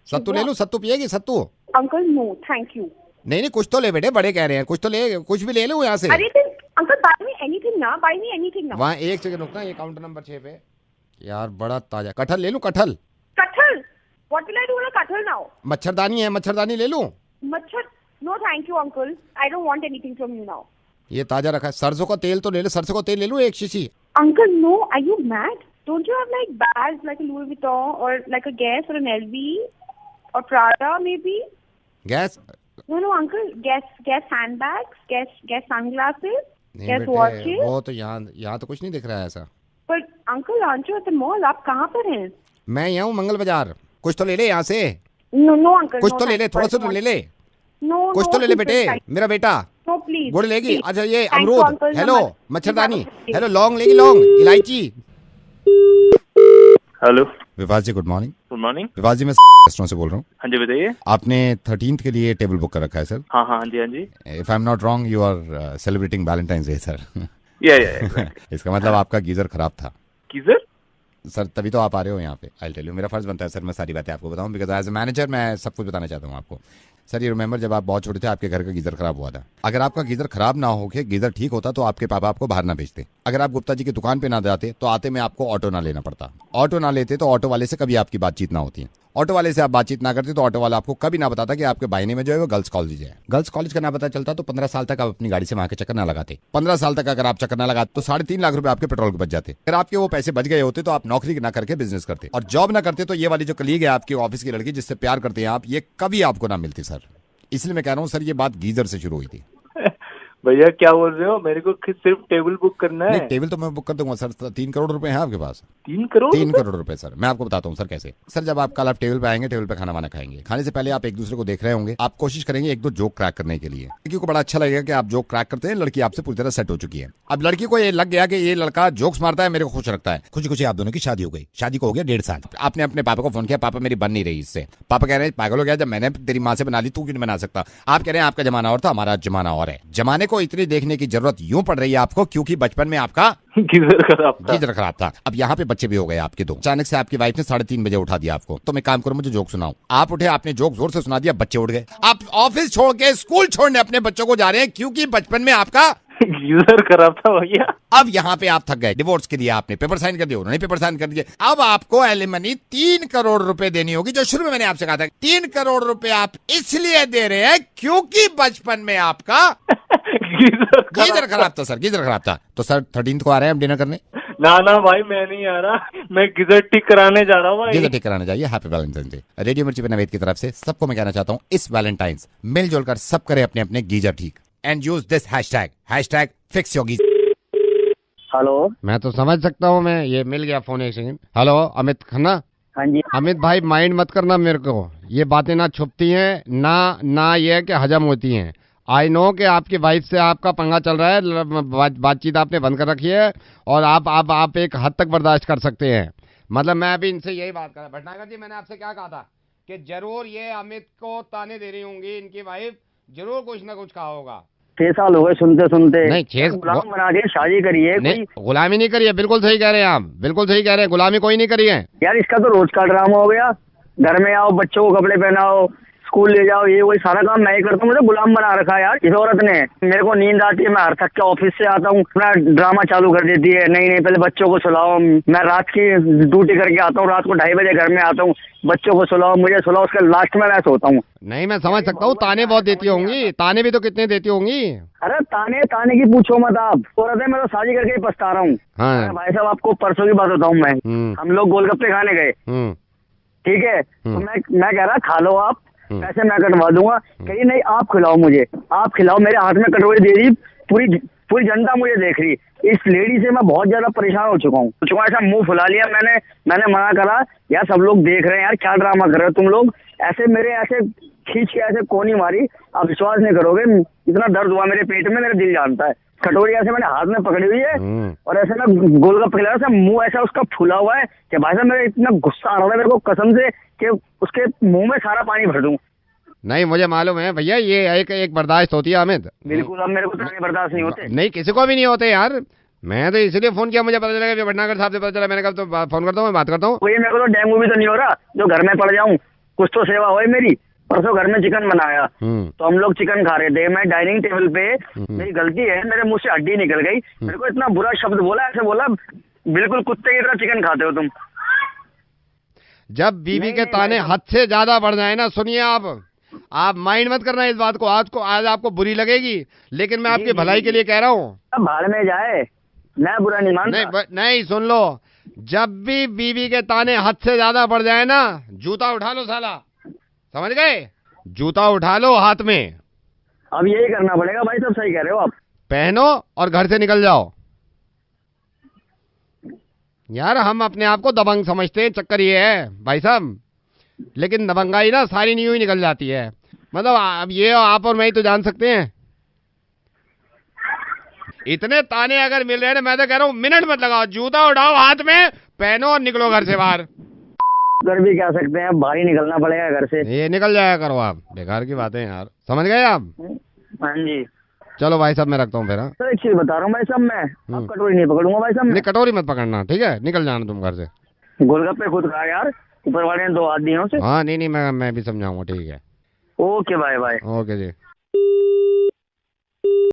सत्तू ले लूं? सत्तू पिएगी? सत्तू? Uncle no thank you. नहीं कुछ तो ले बेटे, बड़े कह रहे हैं, कुछ तो ले, कुछ भी ले लूं यहाँ से। अरे अंकल बाय मी एनीथिंग ना, बाय मी एनीथिंग ना। वहाँ एक सेकंड रुकना, ये काउंटर नंबर 6 पे यार बड़ा ताजा कटहल ले लूं? कटहल? What will I do with कटहल नाउ? मच्छरदानी है, मच्छरदानी ले लूं? मच्छर? No thank you uncle, I don't want anything from you now. ये ताजा रखा है। सरसों का तेल तो ले ले, सरसों का तेल ले लूं 1 शीशी? Uncle no, are you mad? Don't you have like bags like a Louis Vuitton or like a Guess or an LV or Prada maybe? Guess? No uncle, Guess handbags, Guess sunglasses, Guess बेटे, watches. वो तो यहाँ तो कुछ नहीं दिख रहा है ऐसा। But uncle aren't you at the mall? आप कहाँ पर हैं? मैं यहाँ हूँ मंगल बाजार, कुछ तो ले ले यहाँ से। No uncle. कुछ तो ले ले, थोड़ा सा तो ले ले। कुछ तो ले ले बेटे, मेरा बेटा। No please. गुड़ लेगी? अच्छा ये अमरूद, हेलो मच्छरदानी, हेलो लौंग लेगी? लौंग, इलायची। हेलो विवास जी, गुड मॉर्निंग। गुड मॉर्निंग विवास जी, मैं रेस्टोरेंट से बोल रहा हूँ। हाँ जी बताइए। आपने 13th के लिए टेबल बुक कर रखा है सर? हाँ हाँ जी हाँ जी। If I am not wrong you are celebrating Valentine's day sir? या इसका मतलब आपका गीजर खराब था। गीजर? सर तभी तो आप आ रहे हो यहाँ पे। आई टेल यू, मेरा फर्ज बनता है सर मैं सारी बातें आपको बताऊँ, बिकॉज एज ए मैनेजर मैं सब कुछ बताना चाहता हूँ आपको। सर ये रिमेंबर जब आप बहुत छोटे थे आपके घर का गीजर खराब हुआ था। अगर आपका गीजर खराब ना होके गीजर ठीक होता तो आपके पापा आपको बाहर ना भेजते। अगर आप गुप्ता जी की दुकान पे ना जाते तो आते में आपको ऑटो ना लेना पड़ता। ऑटो ना लेते तो ऑटो वाले से कभी आपकी बातचीत ना होती है। ऑटो वाले से आप बातचीत ना करते तो ऑटो वाला आपको कभी ना बताता कि आपके बाइने में जो है वो गर्ल्स कॉलेज है। गर्ल्स कॉलेज का ना पता चलता तो 15 साल तक आप अपनी गाड़ी से वहां के चक्कर ना लगाते। 15 साल तक अगर आप चक्कर ना लगाते तो 3.5 लाख रुपए आपके पेट्रोल के बच जाते। अगर आपके वो पैसे बच गए होते तो आप नौकरी ना करके बिजनेस करते, और जॉब ना करते तो ये वाली जो कलीग है आपकी ऑफिस की लड़की जिससे प्यार करते हैं आप, ये कभी आपको ना मिलती सर। इसलिए मैं कह रहा हूँ सर ये बात गीजर से शुरू हुई थी। भैया क्या बोल रहे हो? मेरे को सिर्फ टेबल बुक करना है। नहीं टेबल तो मैं बुक कर दूंगा सर। 3 करोड़ रुपए हैं आपके पास? 3 करोड़? 3 करोड़ रुपए सर। मैं आपको बताता हूँ सर कैसे। सर जब आप कल आप टेबल पे आएंगे, टेबल पे खाना वाना खाएंगे, खाने से पहले आप एक दूसरे को देख रहे होंगे, आप कोशिश करेंगे 1-2 जोक क्रैक करने के लिए। लड़की को बड़ा अच्छा लगेगा कि आप जोक क्रैक करते हैं, लड़की आपसे पूरी तरह सेट हो चुकी है। अब लड़की को ये लग गया कि ये लड़का जोक्स मारता है, मेरे को खुश रखता है। खुशी खुशी आप दोनों की शादी हो गई। शादी को हो गया 1.5 साल। आपने अपने पापा को फोन किया, पापा मेरी बन नहीं रही इससे। पापा कह रहे हैं पागल हो गया, जब मैंने तेरी माँ से बना ली तू क्यों नहीं बना सकता? आप कह रहे हैं आपका जमाना और था, हमारा जमाना और है। जमाने को इतनी देखने की जरूरत यूं पड़ रही है आपको क्योंकि बचपन में आपका गीजर खराब था। अब यहाँ पे बच्चे भी हो गए आपके 2। अचानक से आपकी वाइफ ने 3:30 बजे उठा दिया आपको। तो मैं काम करूं, मुझे जोक सुनाओ। आप उठे, आपने जोक जोर से सुना दिया, बच्चे उठ गए। आप ऑफिस छोड़ के स्कूल छोड़ने अपने बच्चों को जा रहे हैं क्योंकि बचपन में आपका गीजर खराब था भैया। अब यहाँ पे आप थक गए, डिवोर्स के लिए आपने पेपर साइन कर दिए, उन्होंने पेपर साइन कर दिए। अब आपको एलिमनी 3 करोड़ रुपए देनी होगी, जो शुरू में मैंने आपसे कहा था। 3 करोड़ रुपए आप इसलिए दे रहे हैं क्योंकि बचपन में आपका गीजर खराब था सर, गीजर खराब था। तो सर 13th को आ रहे हैं हम डिनर करने? ना ना भाई मैं नहीं आ रहा, मैं गीजर ठीक कराने जा रहा हूँ भाई। गीजर ठीक कराने जाइए। Happy Valentine day. रेडियो मिर्ची पे नवेद की तरफ से सबको मैं कहना चाहता हूँ, इस वैलेंटाइंस मिलजुल कर सब करे अपने अपने गीजर ठीक। And use this hashtag fix your geyser. Hello, मैं तो समझ सकता हूँ, मैं ये मिल गया फोन एक सेकंड। हेलो अमित खन्ना। हाँ जी अमित भाई माइंड मत करना मेरे को, ये बातें ना छुपती हैं ना ये कि हजम होती हैं। आई नो कि आपकी वाइफ से आपका पंगा चल रहा है, बातचीत आपने बंद कर रखी है और आप एक हद तक बर्दाश्त कर सकते हैं। मतलब मैं अभी इनसे यही बात कर रहा। भटनागर जी मैंने आपसे क्या कहा था कि जरूर ये अमित को ताने दे रही होंगी, इनकी वाइफ जरूर कुछ ना कुछ कहा होगा। 6 साल हो गए सुनते सुनते। नहीं 6 गुलाम बना के शादी करिए। नहीं गुलामी नहीं करिए, बिल्कुल सही कह रहे हैं आप, बिल्कुल सही कह रहे हैं, गुलामी कोई नहीं करी है यार। इसका तो रोज का ड्रामा हो गया, घर में आओ, बच्चों को कपड़े पहनाओ, स्कूल ले जाओ, ये वही सारा काम मैं ही करता हूँ। मुझे गुलाम बना रखा है यार इस औरत ने। मेरे को नींद आती है, मैं हर थक के ऑफिस से आता हूँ, अपना ड्रामा चालू कर देती है। नहीं पहले बच्चों को सुलाओ, मैं रात की ड्यूटी करके आता हूँ, रात को 2:30 बजे घर में आता हूँ, बच्चों को सुलाओ, मुझे सुलाओ, उसके लास्ट में मैं सोता हूँ। नहीं मैं समझ सकता हूँ, ताने बहुत देती होंगी, ताने भी तो कितने देती होंगी। अरे ताने की पूछो मत आप, औरत है, मैं तो शादी करके ही पछता रहा हूँ। हाँ। भाई साहब आपको परसों की बात बताऊँ मैं, हम लोग गोलगप्पे खाने गए, ठीक है, तो मैं कह रहा खा लो आप, पैसे मैं कटवा दूंगा। कही नहीं आप खिलाओ मुझे, आप खिलाओ। मेरे हाथ में कटोरी दे दी, पूरी जनता मुझे देख रही। इस लेडी से मैं बहुत ज्यादा परेशान हो चुका हूँ। ऐसा मुंह फुला लिया मैंने मना करा, यार सब लोग देख रहे हैं यार, क्या ड्रामा कर रहे हो तुम लोग। ऐसे मेरे ऐसे खींच के ऐसे कोनी मारी, आप विश्वास नहीं करोगे, इतना दर्द हुआ मेरे पेट में, मेरा दिल जानता है। कटोरी ऐसे मैंने हाथ में पकड़ी हुई है और ऐसे मैं गोलगप्पे खिला रहा, मुंह ऐसा उसका फुला हुआ है कि भाई साहब मेरे इतना गुस्सा आ रहा है मेरे को कसम से कि उसके मुंह में सारा पानी भर दूं। नहीं मुझे मालूम है भैया, ये एक बर्दाश्त होती है अमित। बिल्कुल, अब मेरे को ताने बर्दाश्त नहीं होते। नहीं किसी को भी नहीं होते यार। मैं तो इसलिए फोन किया, मुझे पता चला कि भटनागर साहब से पता चला, मैंने कहा तो फोन करता हूँ, मैं बात करता हूँ। मेरे को तो डेंगू भी तो नहीं हो रहा जो घर में पड़ जाऊँ, कुछ तो सेवा हो मेरी। परसों घर में चिकन बनाया तो हम लोग चिकन खा रहे थे, मैं डाइनिंग टेबल पे, मेरी गलती है, मेरे मुंह से हड्डी निकल गई, मेरे को इतना बुरा शब्द बोला, ऐसे बोला बिल्कुल कुत्ते की तरह चिकन खाते हो तुम। जब बीवी के ताने हद से ज्यादा बढ़ जाए ना, सुनिए आप माइंड मत करना इस बात को, आज आपको बुरी लगेगी, लेकिन मैं आपकी भलाई के लिए कह रहा हूँ। भाड़ में जाए, मैं बुरा नहीं मानता। नहीं सुन लो, जब भी बीवी के ताने हद से ज्यादा बढ़ जाए ना, जूता उठा लो साला, समझ गए? जूता उठा लो हाथ में। अब यही करना पड़ेगा भाई, सब सही कह रहे हो आप। पहनो और घर से निकल जाओ। यार हम अपने आप को दबंग समझते हैं, चक्कर ये है भाई साहब, लेकिन दबंगाई ना सारी न्यू ही निकल जाती है। मतलब अब ये आप और मैं ही तो जान सकते हैं। इतने ताने अगर मिल रहे हैं ना, मैं तो कह रहा हूँ मिनट मत लगाओ, जूता उठाओ हाथ में, पहनो और निकलो घर से बाहर। घर भी क्या सकते हैं, बाहर ही निकलना पड़ेगा घर से। ये निकल जाया करो आप, बेकार की बातें यार, समझ गए आप? हाँ जी। चलो भाई साहब मैं रखता हूँ फिर। सर एक चीज बता रहा हूँ भाई साहब, मैं अब कटोरी नहीं पकड़ूंगा भाई साहब। नहीं कटोरी मत पकड़ना, ठीक है? निकल जाना तुम घर से। गोलगप्पे खुद खा यार, ऊपर वाले ने 2 हाथ दिए उसे। हाँ नहीं मैं भी समझाऊंगा, ठीक है? Okay bye bye. ओके जी।